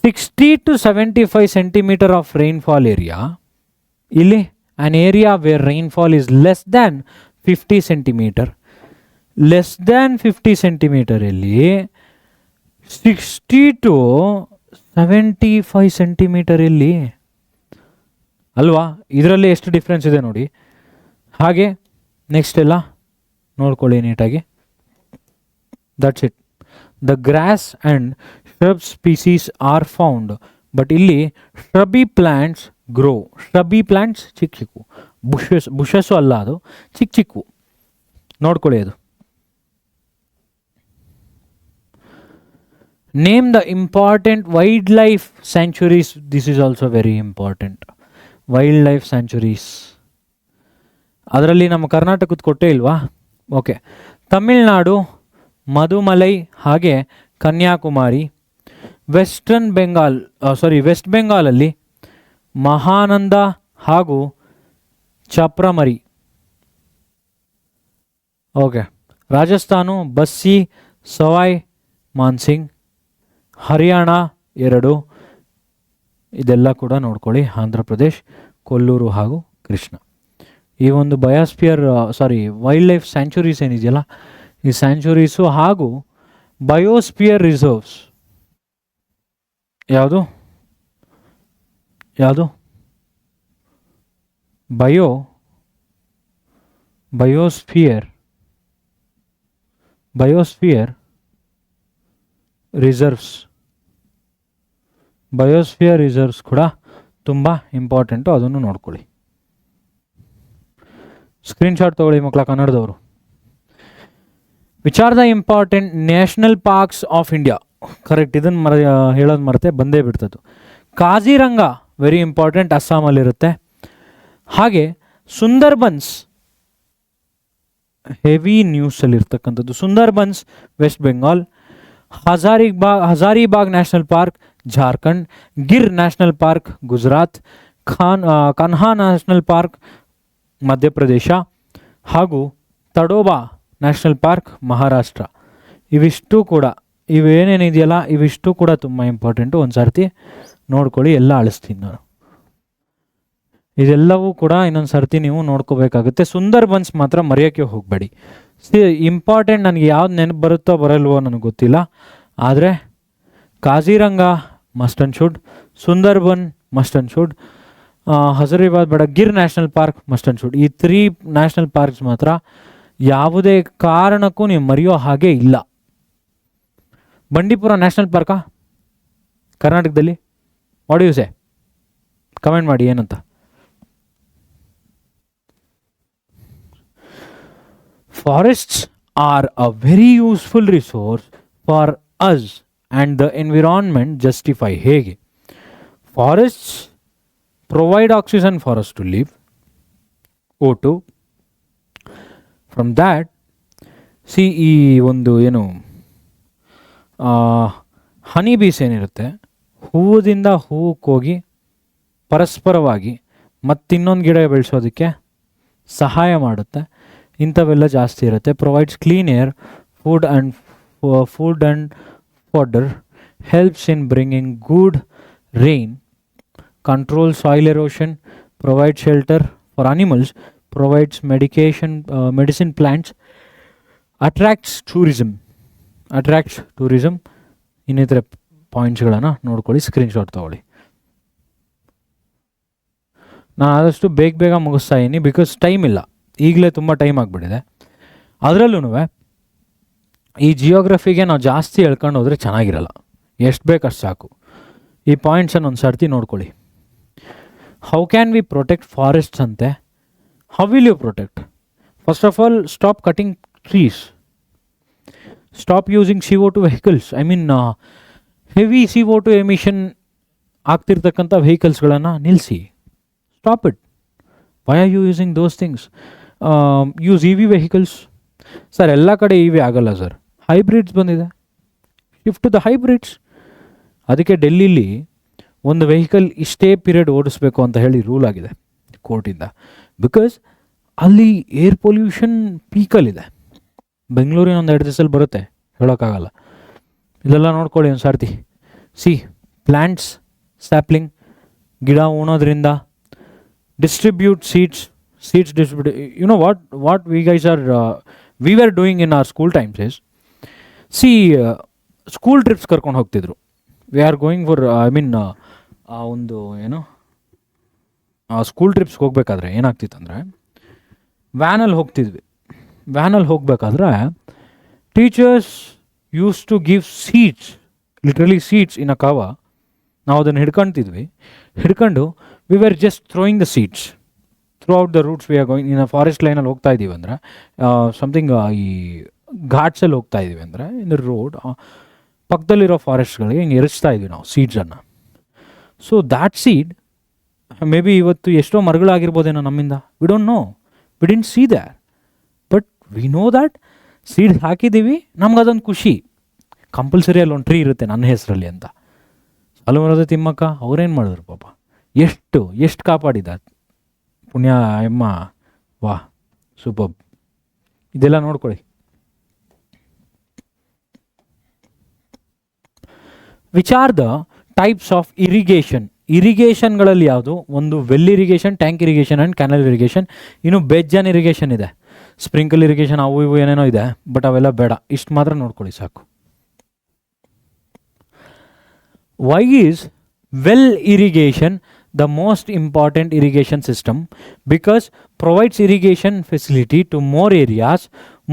60 to 75 centimeter of rainfall area. ಇಲ್ಲಿ on area wear rainfall is less than 50 centimeter. Less than 50 centimeter ಇಲ್ಲಿ 60 to 75 centimeter ಇಲ್ಲಿ ಅಲ್ವಾ? ಇದರಲ್ಲಿ ಎಷ್ಟು ಡಿಫ್ರೆನ್ಸ್ ಇದೆ ನೋಡಿ. ಹಾಗೆ ನೆಕ್ಸ್ಟ್ ಎಲ್ಲ ನೋಡ್ಕೊಳ್ಳಿ ನೀಟಾಗಿ. That's it. The grass and shrub species are found. But ಇಲ್ಲಿ shrubby plants grow. shrubby plants ಚಿಕ್ಕ ಚಿಕ್ಕು, ಬುಷಸ್ಸು ಅಲ್ಲ, ಅದು ಚಿಕ್ಕ ಚಿಕ್ಕು ನೋಡ್ಕೊಳ್ಳಿ. ಅದು name the important wild life sanctuaries. This is also very important. Wild life sanctuaries ಅದರಲ್ಲಿ ನಮ್ಮ ಕರ್ನಾಟಕದ ಕೊಟ್ಟೇ ಇಲ್ವಾ? ಓಕೆ. ತಮಿಳ್ನಾಡು, ಮಧುಮಲೈ ಹಾಗೆ ಕನ್ಯಾಕುಮಾರಿ. ವೆಸ್ಟ್ ಬೆಂಗಾಲಲ್ಲಿ ಮಹಾನಂದ ಹಾಗೂ ಚಪ್ರಮರಿ. ಓಕೆ. ರಾಜಸ್ಥಾನು ಬಸ್ಸಿ, ಸವಾಯ್ ಮಾನ್ಸಿಂಗ್. ಹರಿಯಾಣ 2, ಇದೆಲ್ಲ ಕೂಡ ನೋಡ್ಕೊಳ್ಳಿ. ಆಂಧ್ರ ಪ್ರದೇಶ್ ಕೊಲ್ಲೂರು ಹಾಗೂ ಕೃಷ್ಣ. ಈ ಒಂದು ವೈಲ್ಡ್ ಲೈಫ್ ಸ್ಯಾಂಚುರೀಸ್ ಏನಿದೆಯಲ್ಲ, ಈ ಸ್ಯಾಂಚುರೀಸು ಹಾಗೂ ಬಯೋಸ್ಪಿಯರ್ ರಿಸರ್ವ್ಸ್ ಯಾವುದು ಬಯೋಸ್ಪಿಯರ್ ರಿಸರ್ವ್ಸ್ ಕೂಡ ತುಂಬ ಇಂಪಾರ್ಟೆಂಟು, ಅದನ್ನು ನೋಡ್ಕೊಳ್ಳಿ. ಸ್ಕ್ರೀನ್ಶಾಟ್ ತಗೊಳ್ಳಿ ಮಕ್ಕಳ ಕನ್ನಡದವರು. Which are the important national parks of India? Correct, ಇದನ್ನು ಹೇಳೋದು ಮರೆತೆ ಬಂದೇ ಬಿಡ್ತದ್ದು. ಕಾಜಿರಂಗ ವೆರಿ ಇಂಪಾರ್ಟೆಂಟ್, ಅಸ್ಸಾಮಲ್ಲಿರುತ್ತೆ. ಹಾಗೆ ಸುಂದರ್ಬನ್ಸ್ ಹೆವಿ ನ್ಯೂಸಲ್ಲಿರ್ತಕ್ಕಂಥದ್ದು. Sundarbans west Bengal. Hazaribagh national park Jharkhand. Gir national park Gujarat. Kanha national park Madhya Pradesh ಹಾಗೂ ತಡೋಬಾ ನ್ಯಾಷನಲ್ ಪಾರ್ಕ್ ಮಹಾರಾಷ್ಟ್ರ. ಇವೇನೇನಿದೆಯಲ್ಲ ಇವಿಷ್ಟು ಕೂಡ ತುಂಬ ಇಂಪಾರ್ಟೆಂಟು. ಒಂದು ಸರ್ತಿ ನೋಡ್ಕೊಳ್ಳಿ, ಎಲ್ಲ ಅಳಿಸ್ತೀನಿ ನಾನು. ಇದೆಲ್ಲವೂ ಕೂಡ ಇನ್ನೊಂದು ಸರ್ತಿ ನೀವು ನೋಡ್ಕೋಬೇಕಾಗುತ್ತೆ. ಸುಂದರ್ಬನ್ಸ್ ಮಾತ್ರ ಮರೆಯೋಕ್ಕೆ ಹೋಗಬೇಡಿ. ಇಂಪಾರ್ಟೆಂಟ್, ನನಗೆ ಯಾವ್ದು ನೆನಪು ಬರುತ್ತೋ ಬರಲ್ವೋ ನನಗೆ ಗೊತ್ತಿಲ್ಲ, ಆದರೆ Kaziranga must and should, Sundarban must and should, Hazaribagh ಬೇಡ, Gir national park must and should. ಈ 3 ನ್ಯಾಷನಲ್ ಪಾರ್ಕ್ಸ್ ಮಾತ್ರ ಯಾವುದೇ ಕಾರಣಕ್ಕೂ ನೀವು ಮರೆಯೋ ಹಾಗೆ ಇಲ್ಲ. ಬಂಡೀಪುರ ನ್ಯಾಷನಲ್ ಪಾರ್ಕಾ ಕರ್ನಾಟಕದಲ್ಲಿ? What you say? ಕಮೆಂಟ್ ಮಾಡಿ ಏನಂತ. Forests are a very useful resource for us and the environment justify. ಹೇಗೆ? Forests provide oxygen for us to live, O2. From that, see ಈ ಒಂದು ಏನು ಹನಿ ಬೀಸ್ ಏನಿರುತ್ತೆ, ಹೂವುದಿಂದ ಹೂವಕ್ಕೋಗಿ ಪರಸ್ಪರವಾಗಿ ಮತ್ತಿನ್ನೊಂದು ಗಿಡ ಬೆಳೆಸೋದಕ್ಕೆ ಸಹಾಯ ಮಾಡುತ್ತೆ. ಇಂಥವೆಲ್ಲ ಜಾಸ್ತಿ ಇರುತ್ತೆ. Provides clean air, food and fodder, helps in bringing good rain, control soil erosion, provides shelter for animals, provides medicine plants, attracts tourism. ಇನ್ನಿತರ ಪಾಯಿಂಟ್ಸ್ಗಳನ್ನು ನೋಡ್ಕೊಳ್ಳಿ, ಸ್ಕ್ರೀನ್ಶಾಟ್ ತಗೊಳ್ಳಿ. ನಾನು ಆದಷ್ಟು ಬೇಗ ಮುಗಿಸ್ತಾ ಇದ್ದೀನಿ, ಬಿಕಾಸ್ ಟೈಮ್ ಇಲ್ಲ, ಈಗಲೇ ತುಂಬ ಟೈಮ್ ಆಗಿಬಿಟ್ಟಿದೆ. ಅದರಲ್ಲೂ ಈ ಜಿಯೋಗ್ರಫಿಗೆ ನಾವು ಜಾಸ್ತಿ ಹೇಳ್ಕೊಂಡು ಹೋದರೆ ಚೆನ್ನಾಗಿರಲ್ಲ, ಎಷ್ಟು ಬೇಕಷ್ಟು ಸಾಕು. ಈ ಪಾಯಿಂಟ್ಸನ್ನು ಒಂದು ಸರ್ತಿ ನೋಡ್ಕೊಳ್ಳಿ. How can we protect forests ante? How will you protect? First of all, stop cutting trees. Stop using CO2 vehicles. I mean, heavy CO2 emission ಆಗ್ತಿರ್ತಕ್ಕಂಥ ವೆಹಿಕಲ್ಸ್ಗಳನ್ನು ನಿಲ್ಲಿಸಿ. Stop it. Why are you using those things? Use EV vehicles. Sir ಎಲ್ಲ ಕಡೆ EV ಆಗಲ್ಲ sir, hybrids ಬಂದಿದೆ, shift to the hybrids. ಅದಕ್ಕೆ ಡೆಲ್ಲಿಲಿ ಒಂದು vehicle ಇಷ್ಟೇ period ಓಡಿಸ್ಬೇಕು ಅಂತ ಹೇಳಿ ರೂಲ್ ಆಗಿದೆ ಕೋರ್ಟಿಂದ. ಬಿಕಾಸ್ ಅಲ್ಲಿ ಏರ್ ಪೊಲ್ಯೂಷನ್ ಪೀಕಲ್ಲಿದೆ. ಬೆಂಗಳೂರಿನ ಒಂದು 2 ದಿವಸದಲ್ಲಿ ಬರುತ್ತೆ, ಹೇಳೋಕ್ಕಾಗಲ್ಲ. ಇದೆಲ್ಲ ನೋಡ್ಕೊಳ್ಳಿ ಒಂದು ಸರ್ತಿ. ಪ್ಲ್ಯಾಂಟ್ಸ್, ಸ್ಯಾಪ್ಲಿಂಗ್, ಗಿಡ ಉಣೋದ್ರಿಂದ, distribute seeds distribute. You know what we were doing in our school times is, school trips ಕರ್ಕೊಂಡು ಹೋಗ್ತಿದ್ರು. We are going for school ಟ್ರಿಪ್ಸ್ಗೆ ಹೋಗ್ಬೇಕಾದ್ರೆ ಏನಾಗ್ತಿತ್ತಂದರೆ, ವ್ಯಾನಲ್ಲಿ ಹೋಗ್ತಿದ್ವಿ. ವ್ಯಾನಲ್ಲಿ ಹೋಗಬೇಕಾದ್ರೆ teachers use to give seeds, literally seeds in a cover. ನಾವು ಅದನ್ನು ಹಿಡ್ಕೊಂಡು we are just throwing the seeds throughout the routes. We are going in a forest ಲೈನಲ್ಲಿ ಹೋಗ್ತಾ ಇದ್ದೀವಿ ಅಂದರೆ, ಸಮಥಿಂಗ್ ಈ ಘಾಟ್ಸಲ್ಲಿ ಹೋಗ್ತಾ ಇದ್ದೀವಿ ಅಂದರೆ, ಇನ್ ದ ರೋಡ್ ಪಕ್ಕದಲ್ಲಿರೋ ಫಾರೆಸ್ಟ್ಗಳಿಗೆ ಹಿಂಗೆ ಎರಚ್ತಾ ಇದ್ವಿ ನಾವು ಸೀಡ್ಸನ್ನು. So that seed may be ಇವತ್ತು ಎಷ್ಟೋ ಮರಗಳಾಗಿರ್ಬೋದೇನೋ ನಮ್ಮಿಂದ, we don't know, we didn't see that, but we know that seed ಹಾಕಿದ್ದೀವಿ, ನಮ್ಗದೊಂದು ಖುಷಿ. ಕಂಪಲ್ಸರಿ ಅಲ್ಲಿ ಒಂದು ಟ್ರೀ ಇರುತ್ತೆ ನನ್ನ ಹೆಸರಲ್ಲಿ ಅಂತ. ಸಾಲುಮರದ ತಿಮ್ಮಕ್ಕ ಅವ್ರೇನು ಮಾಡಿದ್ರು ಪಾಪ, ಎಷ್ಟು ಕಾಪಾಡಿದ ಪುಣ್ಯ ಎಮ್ಮ, ವಾಹ್ ಸೂಪರ್. ಇದೆಲ್ಲ ನೋಡ್ಕೊಳ್ಳಿ. Which are the types of irrigation. ಇರಿಗೇಷನ್ಗಳಲ್ಲಿ ಯಾವುದು? ಒಂದು well irrigation, tank irrigation and canal irrigation. ಇನ್ನು ಬೆಜ್ಜನ್ ಇರಿಗೇಷನ್ ಇದೆ, ಸ್ಪ್ರಿಂಕಲ್ ಇರಿಗೇಷನ್, ಅವು ಇವು ಏನೇನೋ ಇದೆ, ಬಟ್ ಅವೆಲ್ಲ ಬೇಡ, ಇಷ್ಟು ಮಾತ್ರ ನೋಡ್ಕೊಳ್ಳಿ ಸಾಕು. Why is well irrigation the most important irrigation system? Because provides irrigation facility to more areas,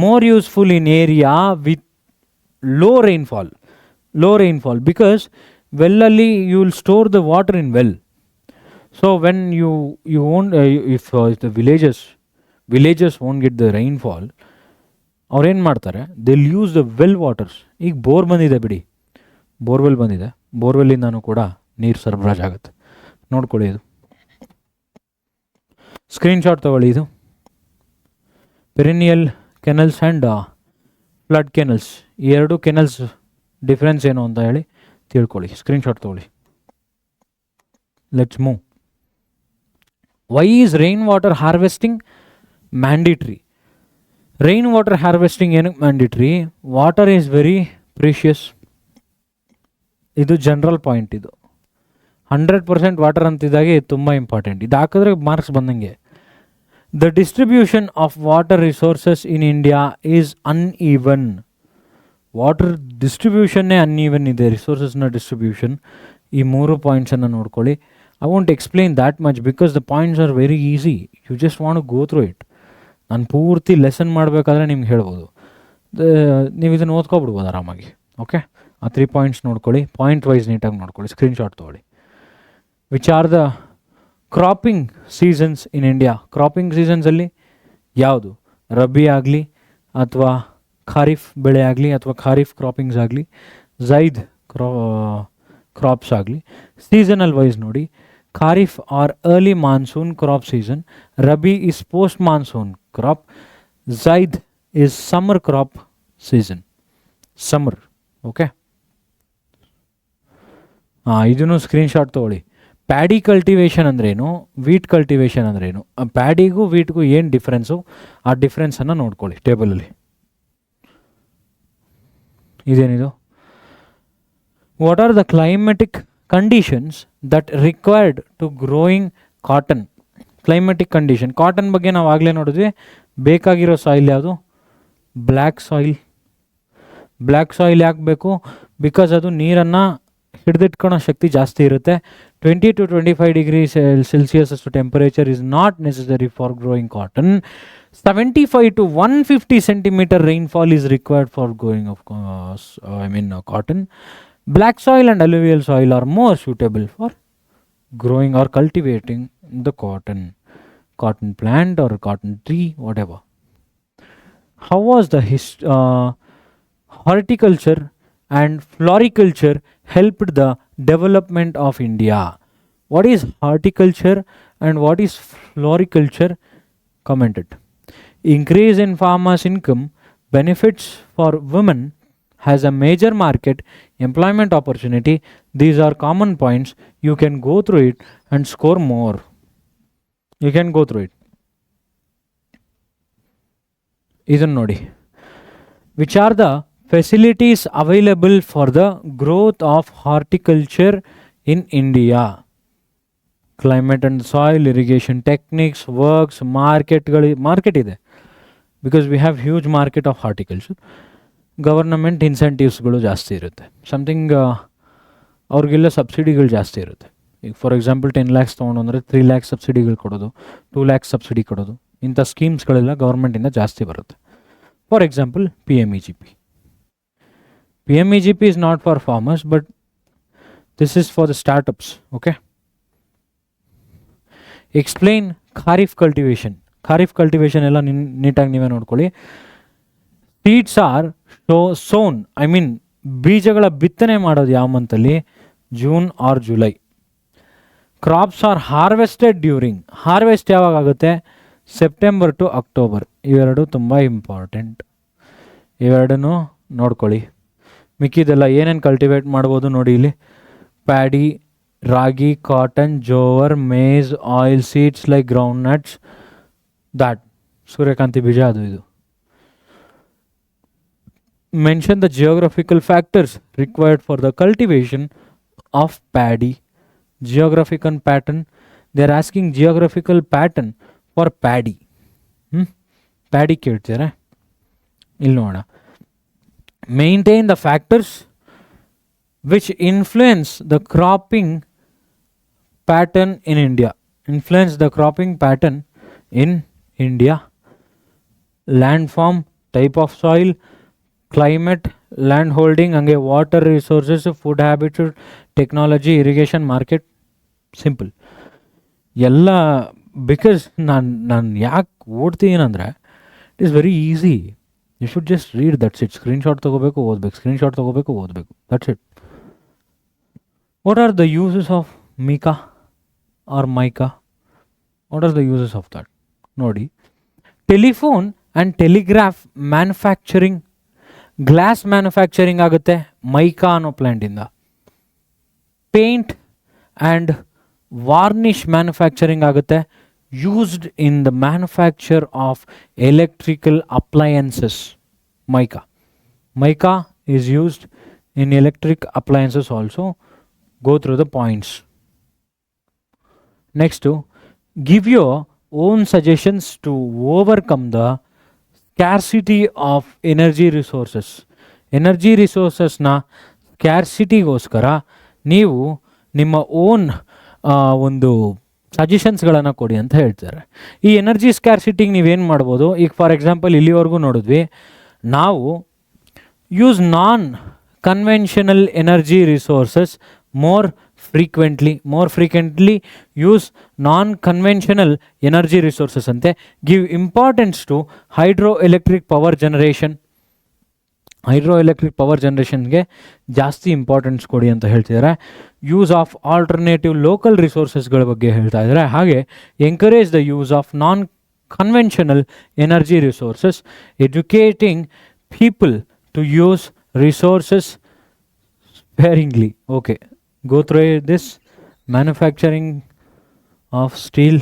more useful in area with low rainfall. Because well alli you will store the water in well. So when you won't if the villages won't get the rainfall, ಅವ್ರು ಏನು ಮಾಡ್ತಾರೆ, they'll use the well waters. ಈಗ bore ಬಂದಿದೆ ಬಿಡಿ, borewell ಬಂದಿದೆ, ಬೋರ್ವೆಲ್ಲಿಂದನೂ ಕೂಡ ನೀರು ಸರಬರಾಜು ಆಗುತ್ತೆ. ನೋಡ್ಕೊಳ್ಳಿ, ಇದು ಸ್ಕ್ರೀನ್ಶಾಟ್ ತಗೊಳ್ಳಿ. ಇದು perennial channels and flood channels, ಈ ಎರಡು ಕೆನಲ್ಸ್ ಡಿಫ್ರೆನ್ಸ್ ಏನು ಅಂತ ಹೇಳಿ ತಿಳ್ಕೊಳ್ಳಿ. ಸ್ಕ್ರೀನ್ಶಾಟ್ ತಗೊಳ್ಳಿ. Let's move. Why is rain water harvesting mandatory? Rain water harvesting ಏನಕ್ಕೆ mandatory? Water is very precious. ಇದು ಜನರಲ್ ಪಾಯಿಂಟ್. ಇದು 100% ವಾಟರ್ ಅಂತಿದ್ದಾಗೆ ಇದು ತುಂಬ ಇಂಪಾರ್ಟೆಂಟ್. ಇದು ಹಾಕಿದ್ರೆ ಮಾರ್ಕ್ಸ್ ಬಂದಂಗೆ. The distribution of water resources in India is uneven. Water ಡಿಸ್ಟ್ರಿಬ್ಯೂಷನ್ನೇ uneven ಇದೆ, ರಿಸೋರ್ಸಸ್ನ ಡಿಸ್ಟ್ರಿಬ್ಯೂಷನ್. ಈ 3 ಪಾಯಿಂಟ್ಸನ್ನು ನೋಡ್ಕೊಳ್ಳಿ. I want explain that much because the points are very easy, you just want to go through it. ನಾನು ಪೂರ್ತಿ lesson ಮಾಡಬೇಕಾದ್ರೆ ನಿಮ್ಗೆ ಹೇಳ್ಬೋದು, ನೀವು ಇದನ್ನು ಓದ್ಕೊಬಿಡ್ಬೋದು ಆರಾಮಾಗಿ. ಓಕೆ, ಆ 3 ಪಾಯಿಂಟ್ಸ್ ನೋಡ್ಕೊಳ್ಳಿ, ಪಾಯಿಂಟ್ ವೈಸ್ ನೀಟಾಗಿ ನೋಡ್ಕೊಳ್ಳಿ, ಸ್ಕ್ರೀನ್ಶಾಟ್ ತೊಗೊಳ್ಳಿ. Which are the cropping seasons in India? Cropping ಸೀಸನ್ಸಲ್ಲಿ ಯಾವುದು? ರಬಿ ಆಗಲಿ ಅಥವಾ ಖಾರಿಫ್ ಬೆಳೆ ಆಗಲಿ ಅಥವಾ ಖಾರಿಫ್ ಕ್ರಾಪಿಂಗ್ಸ್ ಆಗಲಿ, ಝೈದ್ ಕ್ರಾಪ್ಸ್ ಆಗಲಿ. ಸೀಸನಲ್ ವೈಸ್ ನೋಡಿ, kharif R early monsoon crop season, rabi is post monsoon crop, Zaid is summer crop season, summer. Okay, ಇದನ್ನು ಸ್ಕ್ರೀನ್ಶಾಟ್ ತೊಗೊಳ್ಳಿ. ಪ್ಯಾಡಿ ಕಲ್ಟಿವೇಷನ್ ಅಂದ್ರೇನು, ವೀಟ್ ಕಲ್ಟಿವೇಷನ್ ಅಂದ್ರೇನು, ಪ್ಯಾಡಿಗೂ ವೀಟ್ಗೂ ಏನು ಡಿಫ್ರೆನ್ಸು, ಆ ಡಿಫ್ರೆನ್ಸನ್ನು ನೋಡ್ಕೊಳ್ಳಿ ಟೇಬಲಲ್ಲಿ. ಇದೇನಿದು? What are the climatic conditions that required to growing cotton? Climatic condition, cotton ಬಗ್ಗೆ ನಾವು ಆಗಲೇ ನೋಡಿದ್ವಿ. ಬೇಕಾಗಿರೋ ಸಾಯಿಲ್ ಯಾವುದು? Black soil. ಬ್ಲ್ಯಾಕ್ ಸಾಯಿಲ್ ಯಾಕೆ ಬೇಕು? ಬಿಕಾಸ್ ಅದು ನೀರನ್ನು ಹಿಡಿದಿಟ್ಕೊಳ್ಳೋ ಶಕ್ತಿ ಜಾಸ್ತಿ ಇರುತ್ತೆ. 20 to 25 degrees Celsius ಅಷ್ಟು temperature is not necessary for growing cotton. 75 to 150 centimeter rainfall is required for growing of cotton. Black soil and alluvial soil are more suitable for growing or cultivating the cotton plant or cotton tree, whatever. How was the horticulture and floriculture helped the development of India? What is horticulture and what is floriculture? Commented. Increase in farmers' income, benefits for women, has a major market, employment opportunity. These are common points. You can go through it and score more. You can go through it. Idun nodi. Which are the facilities available for the growth of horticulture in India? Climate and soil, irrigation techniques, works, market ಇದೆ, because we have huge market of horticulture. Government ಇನ್ಸೆಂಟಿವ್ಸ್ಗಳು ಜಾಸ್ತಿ ಇರುತ್ತೆ, something ಅವ್ರಿಗೆಲ್ಲ ಸಬ್ಸಿಡಿಗಳು ಜಾಸ್ತಿ ಇರುತ್ತೆ. ಈಗ for example 10 lakhs ತೊಗೊಂಡು ಅಂದರೆ 3 lakhs ಸಬ್ಸಿಡಿಗಳು ಕೊಡೋದು, 2 lakhs ಸಬ್ಸಿಡಿ ಕೊಡೋದು, ಇಂಥ ಸ್ಕೀಮ್ಸ್ಗಳೆಲ್ಲ ಗೌರ್ಮೆಂಟಿಂದ ಜಾಸ್ತಿ ಬರುತ್ತೆ. For example PMEGP. PMEGP is not for farmers, but this is for the startups. Okay. Explain Kharif cultivation. Kharif cultivation ಎಲ್ಲ ನೀಟಾಗಿ ನೀವೇ ನೋಡ್ಕೊಳ್ಳಿ. Seeds are sown, ಬೀಜಗಳ ಬಿತ್ತನೆ ಮಾಡೋದು ಯಾವ ಮಂತಲ್ಲಿ? June or July. Crops are harvested during, harvest ಯಾವಾಗ ಆಗುತ್ತೆ? September to October. ಇವೆರಡು ತುಂಬ ಇಂಪಾರ್ಟೆಂಟ್, ಇವೆರಡನ್ನೂ ನೋಡ್ಕೊಳ್ಳಿ. ಮಿಕ್ಕಿದೆಲ್ಲ ಏನೇನು ಕಲ್ಟಿವೇಟ್ ಮಾಡ್ಬೋದು ನೋಡಿ ಇಲ್ಲಿ: paddy, ragi, cotton, jowar, maize, oil seeds like groundnuts, that ಸೂರ್ಯಕಾಂತಿ ಬೀಜ, ಅದು ಇದು. Mention the geographical factors required for the cultivation of paddy. Geographical pattern, they are asking geographical pattern for paddy. Paddy ಕೇಳ್ತಾರೆ, ಇಲ್ಲಿ ನೋಡೋಣ. Maintain the factors which influence the cropping pattern in India. Influence the cropping pattern in India. Landform, type of soil, climate, land holding, ಹಂಗೆ water resources, food habits, technology, irrigation, market. Simple ಎಲ್ಲ. Because ನಾನು ಯಾಕೆ ಓಡ್ತೀನಂದರೆ it is very easy. You should just read, that's it. Screenshot ತೊಗೋಬೇಕು, ಓದಬೇಕು, screenshot ತೊಗೋಬೇಕು, ಓದಬೇಕು, that's it. What are the uses of mica or mica? What are the uses of that ನೋಡಿ. Telephone and telegraph manufacturing, glass manufacturing ಆಗುತ್ತೆ mica ಅನ್ನೋ ಪ್ಲ್ಯಾಂಟಿಂದ. Paint and varnish manufacturing ಆಗುತ್ತೆ used in the manufacture of electrical appliances. Mica is used in electric appliances also. Go through the points. Next, give your own suggestions to overcome the scarcity of energy resources. Energy ರಿಸೋರ್ಸಸ್ನ ಸ್ಕ್ಯಾರ್ಸಿಟಿಗೋಸ್ಕರ ನೀವು ನಿಮ್ಮ own ಒಂದು ಸಜೆಷನ್ಸ್ಗಳನ್ನು ಕೊಡಿ ಅಂತ ಹೇಳ್ತಾರೆ. ಈ energy ಸ್ಕ್ಯಾರ್ಸಿಟಿಗೆ ನೀವೇನು ಮಾಡ್ಬೋದು? ಈಗ ಫಾರ್ ಎಕ್ಸಾಂಪಲ್ ಇಲ್ಲಿವರೆಗೂ ನೋಡಿದ್ವಿ ನಾವು, use non conventional energy resources more frequently use non-conventional energy resources ante. Give importance to hydroelectric power generation. Hydroelectric power ಜನ್ರೇಷನ್ಗೆ ಜಾಸ್ತಿ ಇಂಪಾರ್ಟೆನ್ಸ್ ಕೊಡಿ ಅಂತ ಹೇಳ್ತಿದ್ದಾರೆ. ಯೂಸ್ ಆಫ್ ಆಲ್ಟರ್ನೇಟಿವ್ ಲೋಕಲ್ ರಿಸೋರ್ಸಸ್ಗಳ ಬಗ್ಗೆ ಹೇಳ್ತಾ ಇದ್ದಾರೆ. ಹಾಗೆ encourage the use of non conventional energy resources, educating people to use resources sparingly. Okay, go through this. Manufacturing of steel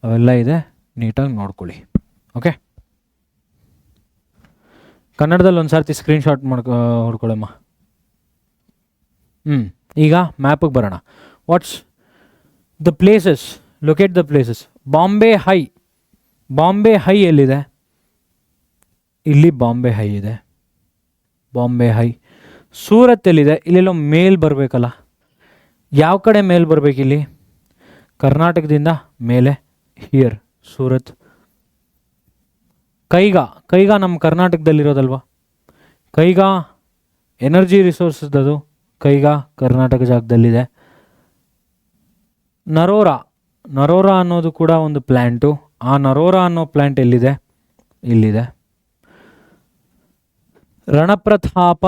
ಅವೆಲ್ಲ ಇದೆ, ನೀಟಾಗಿ ನೋಡ್ಕೊಳ್ಳಿ. ಓಕೆ, ಕನ್ನಡದಲ್ಲಿ ಒಂದು ಸರ್ತಿ ಸ್ಕ್ರೀನ್ಶಾಟ್ ಹೊಡ್ಕೊಳ್ಳಮ್ಮ. ಈಗ ಮ್ಯಾಪಿಗೆ ಬರೋಣ. What's the places? Locate the places. Bombay high ಎಲ್ಲಿದೆ? ಇಲ್ಲಿ ಬಾಂಬೆ ಹೈ ಇದೆ. ಬಾಂಬೆ ಹೈ. ಸೂರತ್ ಎಲ್ಲಿದೆ? ಇಲ್ಲೆಲ್ಲೋ ಮೇಲ್ ಬರಬೇಕಲ್ಲ. ಯಾವ ಕಡೆ ಮೇಲ್ ಬರಬೇಕು? ಇಲ್ಲಿ ಕರ್ನಾಟಕದಿಂದ ಮೇಲೆ, ಹಿಯರ್ ಸೂರತ್. ಕೈಗಾ ನಮ್ಮ ಕರ್ನಾಟಕದಲ್ಲಿರೋದಲ್ವ? ಕೈಗಾ ಎನರ್ಜಿ ರಿಸೋರ್ಸಸ್ದು. ಕೈಗಾ ಕರ್ನಾಟಕ ಜಾಗದಲ್ಲಿದೆ. ನರೋರಾ ಅನ್ನೋದು ಕೂಡ ಒಂದು ಪ್ಲ್ಯಾಂಟು. ಆ ನರೋರಾ ಅನ್ನೋ ಪ್ಲ್ಯಾಂಟ್ ಎಲ್ಲಿದೆ? ಇಲ್ಲಿದೆ. ರಣಪ್ರತಾಪ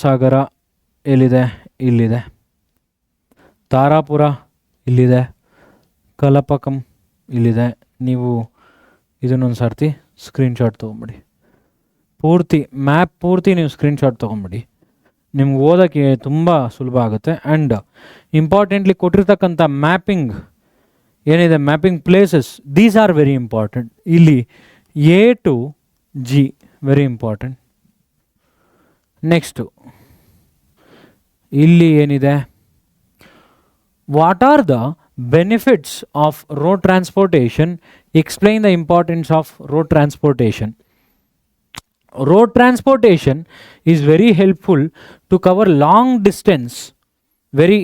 ಸಾಗರ ಎಲ್ಲಿದೆ? ಇಲ್ಲಿದೆ. ತಾರಾಪುರ ಇಲ್ಲಿದೆ. ಕಲಪಕಂ ಇಲ್ಲಿದೆ. ನೀವು ಇದನ್ನೊಂದು ಸರ್ತಿ ಸ್ಕ್ರೀನ್ಶಾಟ್ ತೊಗೊಂಬಿಡಿ. ಮ್ಯಾಪ್ ಪೂರ್ತಿ ನೀವು ಸ್ಕ್ರೀನ್ಶಾಟ್ ತೊಗೊಂಬಿಡಿ. ನಿಮ್ಗೆ ಓದೋಕ್ಕೆ ತುಂಬ ಸುಲಭ ಆಗುತ್ತೆ. ಆ್ಯಂಡ್ ಇಂಪಾರ್ಟೆಂಟ್ಲಿ ಕೊಟ್ಟಿರ್ತಕ್ಕಂಥ ಮ್ಯಾಪಿಂಗ್ ಏನಿದೆ, mapping places, these are very important. ಇಲ್ಲಿ A to G very important. Next ಇಲ್ಲಿ ಏನಿದೆ? What are the benefits of road transportation? Explain the importance of road transportation. Road transportation is very helpful to cover long distance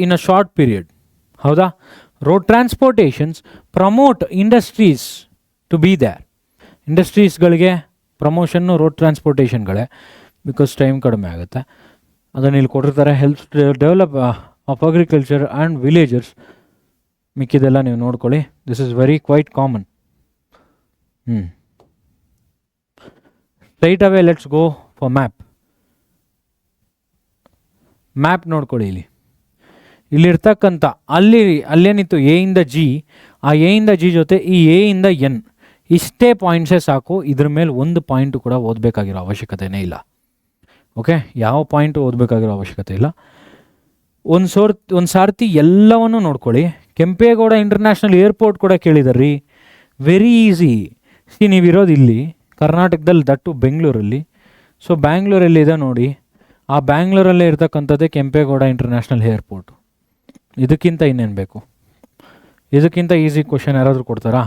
in a short period. ಹೌದಾ? Road transportations promote industries to be there. ಇಂಡಸ್ಟ್ರೀಸ್ಗಳಿಗೆ ಪ್ರಮೋಷನ್ನು road ಟ್ರಾನ್ಸ್ಪೋರ್ಟೇಷನ್ಗಳೇ, because time ಕಡಿಮೆ ಆಗುತ್ತೆ. ಅದನ್ನು ಇಲ್ಲಿ ಕೊಟ್ಟಿರ್ತಾರೆ. Helps develop of agriculture and villagers. ಮಿಕ್ಕಿದೆಲ್ಲ ನೀವು ನೋಡ್ಕೊಳ್ಳಿ. This is very quite common. Straight away let's go for map. Map ನೋಡ್ಕೊಳ್ಳಿ. ಇಲ್ಲಿರ್ತಕ್ಕಂಥ ಅಲ್ಲೇನಿತ್ತು ಎ ಇಂದ ಜಿ, ಆ ಎ ಇಂದ ಜಿ ಜೊತೆ ಈ ಎ ಇಂದ ಎನ್ ಇಷ್ಟೇ ಪಾಯಿಂಟ್ಸೇ ಸಾಕು. ಇದ್ರ ಮೇಲೆ ಒಂದು ಪಾಯಿಂಟು ಕೂಡ ಓದಬೇಕಾಗಿರೋ ಅವಶ್ಯಕತೆಯೇ ಇಲ್ಲ. ಓಕೆ, ಯಾವ ಪಾಯಿಂಟು ಓದಬೇಕಾಗಿರೋ ಅವಶ್ಯಕತೆ ಇಲ್ಲ. ಒಂದು ಸಾರ್ತಿ ಎಲ್ಲವನ್ನೂ ನೋಡ್ಕೊಳ್ಳಿ. ಕೆಂಪೇಗೌಡ ಇಂಟರ್ನ್ಯಾಷನಲ್ ಏರ್ಪೋರ್ಟ್ ಕೂಡ ಕೇಳಿದಾರ್ರಿ. Very easy. ನೀವಿರೋದು ಇಲ್ಲಿ ಕರ್ನಾಟಕದಲ್ಲಿ, ದಟ್ಟು ಬೆಂಗಳೂರಲ್ಲಿ. ಸೊ ಬ್ಯಾಂಗ್ಳೂರಲ್ಲಿ ಇದೆ ನೋಡಿ, ಆ ಬ್ಯಾಂಗ್ಳೂರಲ್ಲೇ ಇರ್ತಕ್ಕಂಥದ್ದೇ ಕೆಂಪೇಗೌಡ ಇಂಟರ್ನ್ಯಾಷನಲ್ ಏರ್ಪೋರ್ಟ್. ಇದಕ್ಕಿಂತ ಇನ್ನೇನು ಬೇಕು? ಇದಕ್ಕಿಂತ ಈಸಿ ಕ್ವಶನ್ ಯಾರಾದರೂ ಕೊಡ್ತಾರಾ?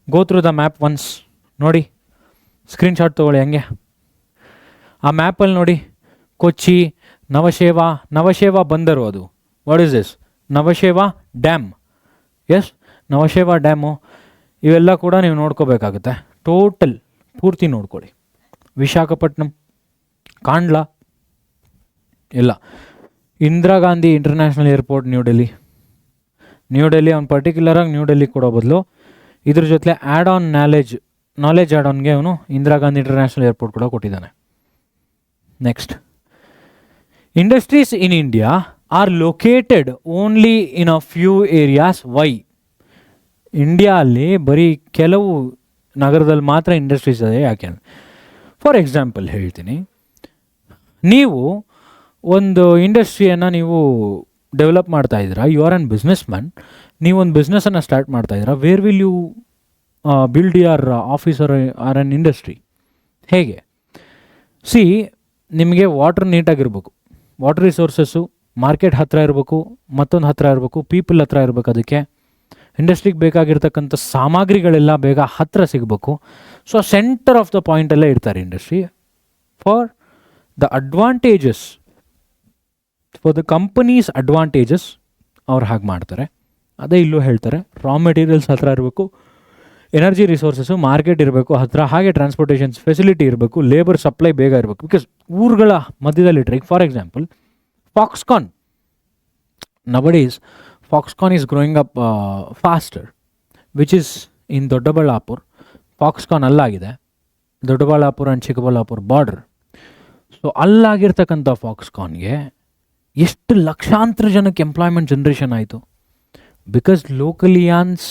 Go through the map once, ನೋಡಿ, ಸ್ಕ್ರೀನ್ಶಾಟ್ ತೊಗೊಳ್ಳಿ ಹಂಗೆ. ಆ ಮ್ಯಾಪಲ್ಲಿ ನೋಡಿ, ಕೊಚ್ಚಿ, ನವಶೇವಾ ಬಂದರು. ಅದು what is this? Nhava Sheva dam. Yes, Nhava Sheva dam. ಇವೆಲ್ಲ ಕೂಡ ನೀವು ನೋಡ್ಕೋಬೇಕಾಗುತ್ತೆ. ಟೋಟಲ್ ಪೂರ್ತಿ ನೋಡ್ಕೊಳ್ಳಿ. ವಿಶಾಖಪಟ್ಟಣಂ, ಕಾಂಡ್ಲಾ ಇಲ್ಲ. Indira Gandhi international airport new Delhi ಅವ್ನು ಪರ್ಟಿಕ್ಯುಲರಾಗಿ ನ್ಯೂ ಡೆಲ್ಲಿ ಕೊಡೋ ಬದಲು ಇದ್ರ ಜೊತೆ ನಾಲೆಜ್ ಆ್ಯಡ್ ಆನ್ಗೆ ಅವನು ಇಂದಿರಾ ಗಾಂಧಿ ಇಂಟರ್ನ್ಯಾಷನಲ್ ಏರ್ಪೋರ್ಟ್ ಕೂಡ ಕೊಟ್ಟಿದ್ದಾನೆ. Next, industries in India are located only in a few areas. Why? India ಅಲ್ಲಿ ಬರೀ ಕೆಲವು ನಗರದಲ್ಲಿ ಮಾತ್ರ ಇಂಡಸ್ಟ್ರೀಸ್ ಇದೆ, ಯಾಕೆ? ಫಾರ್ ಎಕ್ಸಾಂಪಲ್ ಹೇಳ್ತೀನಿ, ನೀವು ಒಂದು ಇಂಡಸ್ಟ್ರಿಯನ್ನು ನೀವು ಡೆವಲಪ್ ಮಾಡ್ತಾ ಇದ್ದೀರಾ, you are an businessman, ನೀವೊಂದು ಬಿಸ್ನೆಸ್ಸನ್ನು ಸ್ಟಾರ್ಟ್ ಮಾಡ್ತಾ ಇದ್ದೀರಾ. Where will you build your office or an industry? ಹೇಗೆ? ಸಿ, ನಿಮಗೆ ವಾಟರ್ ನೀಟಾಗಿರ್ಬೇಕು, ವಾಟರ್ ರಿಸೋರ್ಸಸ್ಸು ಮಾರ್ಕೆಟ್ ಹತ್ತಿರ ಇರಬೇಕು, ಮತ್ತೊಂದು ಹತ್ತಿರ ಇರಬೇಕು, ಪೀಪಲ್ ಹತ್ತಿರ ಇರಬೇಕು. ಅದಕ್ಕೆ ಇಂಡಸ್ಟ್ರಿಗೆ ಬೇಕಾಗಿರ್ತಕ್ಕಂಥ ಸಾಮಗ್ರಿಗಳೆಲ್ಲ ಬೇಗ ಹತ್ತಿರ ಸಿಗಬೇಕು. ಸೊ ಸೆಂಟರ್ ಆಫ್ ದ ಪಾಯಿಂಟಲ್ಲೇ ಇರ್ತಾರೆ industry. For the advantages, for the companies advantages ಅವ್ರು ಹಾಗೆ ಮಾಡ್ತಾರೆ. ಅದೇ ಇಲ್ಲೂ ಹೇಳ್ತಾರೆ, ರಾ ಮೆಟೀರಿಯಲ್ಸ್ ಹತ್ತಿರ ಇರಬೇಕು, ಎನರ್ಜಿ ರಿಸೋರ್ಸಸ್ಸು ಮಾರ್ಕೆಟ್ ಇರಬೇಕು ಹತ್ತಿರ, ಹಾಗೆ ಟ್ರಾನ್ಸ್ಪೋರ್ಟೇಷನ್ಸ್ ಫೆಸಿಲಿಟಿ ಇರಬೇಕು, ಲೇಬರ್ ಸಪ್ಲೈ ಬೇಗ ಇರಬೇಕು. ಬಿಕಾಸ್ ಊರುಗಳ ಮಧ್ಯದಲ್ಲಿಟ್ಟರೆ, for example Foxconn, nowadays Foxconn is growing up faster, which is in Doddaballapura. Foxconn ಅಲ್ಲಾಗಿದೆ, Doddaballapura and Chikkaballapura border. So ಅಲ್ಲಾಗಿರ್ತಕ್ಕಂಥ ಫಾಕ್ಸ್ಕಾನ್ಗೆ ಎಷ್ಟು ಲಕ್ಷಾಂತರ ಜನಕ್ಕೆ ಎಂಪ್ಲಾಯ್ಮೆಂಟ್ ಜನ್ರೇಷನ್ ಆಯಿತು. Because localians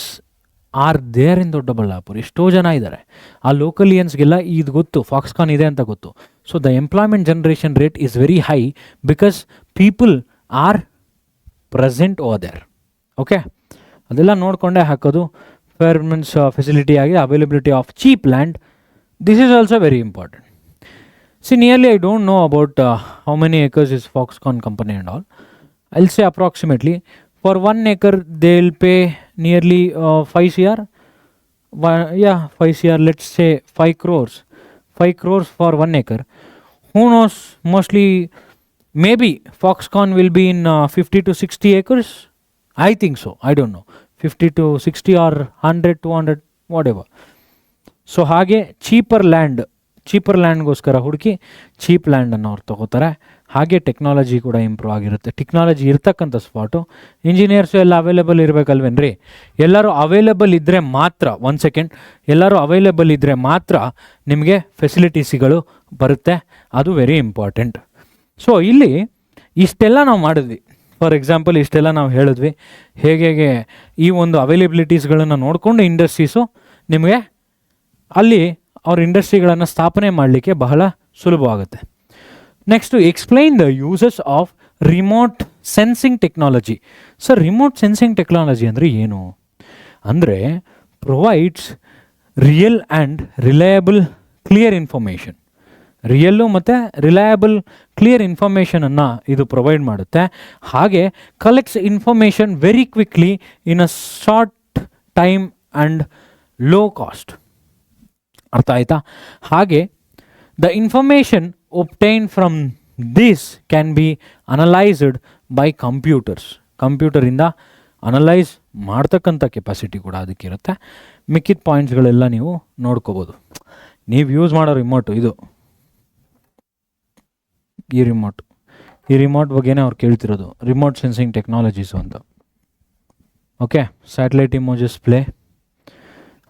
are there in Doddaballapura. ಎಷ್ಟೋ ಜನ ಇದ್ದಾರೆ, ಆ ಲೋಕಲಿಯನ್ಸ್ಗೆಲ್ಲ ಇದು ಗೊತ್ತು, ಫಾಕ್ಸ್ಕಾನ್ ಇದೆ ಅಂತ ಗೊತ್ತು. So the employment generation rate is very high because people are present over there. Okay, ಅದೆಲ್ಲ ನೋಡಿಕೊಂಡೇ ಹಾಕೋದು. ಫೇರ್ಮೆನ್ಸ್ ಫೆಸಿಲಿಟಿ ಆಗಿ availability of cheap land, this is also very important. See, nearly I don't know about how many acres is Foxconn company and all. I will say approximately for 1 acre they will pay nearly 5 CR. 5 CR, let's say 5 crores. 5 crores for 1 acre. Who knows, mostly maybe Foxconn will be in 50 to 60 acres. I think so, I don't know, 50 to 60 or 100 200 whatever. So ಹಾಗೆ cheaper ಲ್ಯಾಂಡ್ಗೋಸ್ಕರ ಹುಡುಕಿ cheap ಲ್ಯಾಂಡನ್ನು ಅವ್ರು ತೊಗೋತಾರೆ. ಹಾಗೆ technology ಕೂಡ improve ಆಗಿರುತ್ತೆ. Technology ಇರ್ತಕ್ಕಂಥ spot, engineers ಎಲ್ಲ available ಇರಬೇಕಲ್ವೇನ್ರಿ? ಎಲ್ಲರೂ ಅವೈಲೇಬಲ್ ಇದ್ದರೆ ಮಾತ್ರ, 1 second, ಎಲ್ಲರೂ ಅವೈಲೇಬಲ್ ಇದ್ದರೆ ಮಾತ್ರ ನಿಮಗೆ ಫೆಸಿಲಿಟೀಸ್ಗಳು ಬರುತ್ತೆ. ಅದು ವೆರಿ ಇಂಪಾರ್ಟೆಂಟ್. ಸೊ ಇಲ್ಲಿ ಇಷ್ಟೆಲ್ಲ ನಾವು ಮಾಡಿದ್ವಿ. ಫಾರ್ ಎಕ್ಸಾಂಪಲ್ ಇಷ್ಟೆಲ್ಲ ನಾವು ಹೇಳಿದ್ವಿ. ಹೇಗೆ ಈ ಒಂದು ಅವೈಲೇಬಿಲಿಟೀಸ್ಗಳನ್ನು ನೋಡಿಕೊಂಡು ಇಂಡಸ್ಟ್ರೀಸು ನಿಮಗೆ ಅಲ್ಲಿ ಅವ್ರ ಇಂಡಸ್ಟ್ರಿಗಳನ್ನು ಸ್ಥಾಪನೆ ಮಾಡಲಿಕ್ಕೆ ಬಹಳ ಸುಲಭವಾಗುತ್ತೆ. Next, explain the uses of remote sensing technology. Sir, remote sensing technology ಅಂದರೆ ಏನು? ಅಂದರೆ provides real and reliable clear information. Real ಮತ್ತು ರಿಲಯಬಲ್ ಕ್ಲಿಯರ್ ಇನ್ಫಾರ್ಮೇಷನನ್ನು ಇದು ಪ್ರೊವೈಡ್ ಮಾಡುತ್ತೆ. ಹಾಗೆ collects information very quickly in a short time and low cost. ಅರ್ಥ ಆಯ್ತಾ? ಹಾಗೆ the information obtain from this can be analysed by computers. ಕಂಪ್ಯೂಟರಿಂದ analyse ಮಾಡ್ತಕ್ಕಂಥ ಕೆಪಾಸಿಟಿ ಕೂಡ ಅದಕ್ಕಿರುತ್ತೆ. ಮಿಕ್ಕಿದ ಪಾಯಿಂಟ್ಸ್ಗಳೆಲ್ಲ ನೀವು ನೋಡ್ಕೋಬೋದು. ನೀವು ಯೂಸ್ ಮಾಡೋ ರಿಮೋಟು ಇದು, ಈ ರಿಮೋಟ್ ಬಗ್ಗೆನೇ ಅವ್ರು ಕೇಳ್ತಿರೋದು, ರಿಮೋಟ್ ಸೆನ್ಸಿಂಗ್ ಟೆಕ್ನಾಲಜೀಸು ಅಂತ. ಓಕೆ, ಸ್ಯಾಟಲೈಟ್ ಇಮೋಜಸ್ ಪ್ಲೇ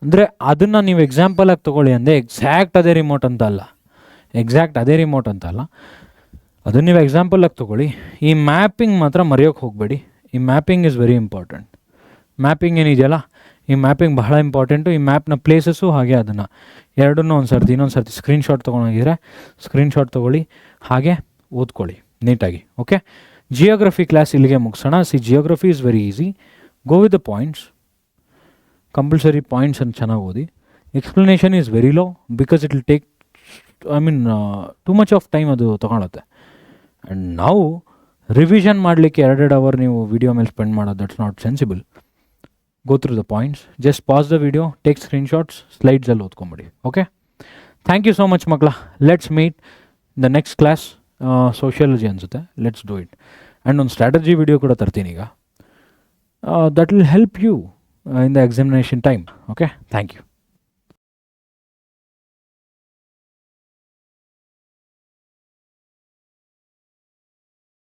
ಅಂದರೆ ಅದನ್ನು ನೀವು ಎಕ್ಸಾಂಪಲಾಗಿ ತೊಗೊಳ್ಳಿ ಅಂದರೆ ಎಕ್ಸಾಕ್ಟ್ ಅದೇ ರಿಮೋಟ್ ಅಂತ ಅಲ್ಲ. ಅದನ್ನು ನೀವು ಎಕ್ಸಾಂಪಲಾಗಿ ತೊಗೊಳ್ಳಿ. ಈ ಮ್ಯಾಪಿಂಗ್ ಮಾತ್ರ ಮರೆಯೋಕ್ಕೆ ಹೋಗಬೇಡಿ. ಈ mapping is very important. Mapping ಏನಿದೆಯಲ್ಲ, ಈ ಮ್ಯಾಪಿಂಗ್ ಬಹಳ ಇಂಪಾರ್ಟೆಂಟು. ಈ ಮ್ಯಾಪ್ನ ಪ್ಲೇಸಸ್ಸು ಹಾಗೆ ಅದನ್ನು ಎರಡನ್ನೂ ಇನ್ನೊಂದು ಸರ್ತಿ ಸ್ಕ್ರೀನ್ಶಾಟ್ ತೊಗೊಂಡೋಗಿದ್ರೆ ಸ್ಕ್ರೀನ್ಶಾಟ್ ತೊಗೊಳ್ಳಿ, ಹಾಗೆ ಓದ್ಕೊಳ್ಳಿ ನೀಟಾಗಿ. ಓಕೆ, ಜಿಯೋಗ್ರಫಿ ಕ್ಲಾಸ್ ಇಲ್ಲಿಗೆ ಮುಗಿಸೋಣ. Geography is very easy. Go with the points, compulsory ಪಾಯಿಂಟ್ಸನ್ನು ಚೆನ್ನಾಗಿ ಓದಿ. Explanation is very low because it will take too much of time ಅದು ತೊಗೊಳುತ್ತೆ. ಆ್ಯಂಡ್ ನಾವು ರಿವಿಷನ್ ಮಾಡಲಿಕ್ಕೆ 2 ಅವರ್ ನೀವು ವಿಡಿಯೋ ಮೇಲೆ ಸ್ಪೆಂಡ್ ಮಾಡೋದು, that's not sensible. Go through the points, just pass the video, take screenshots, ಸ್ಲೈಡ್ಸಲ್ಲಿ ಓದ್ಕೊಂಬಿಡಿ. Okay, thank you so much ಮಕ್ಕಳ. Let's meet the next class. Sociology ಅನಿಸುತ್ತೆ. Let's do it. ಆ್ಯಂಡ್ ಒಂದು strategy video ಕೂಡ ತರ್ತೀನಿ ಈಗ. That will help you in the examination time. Okay, thank you.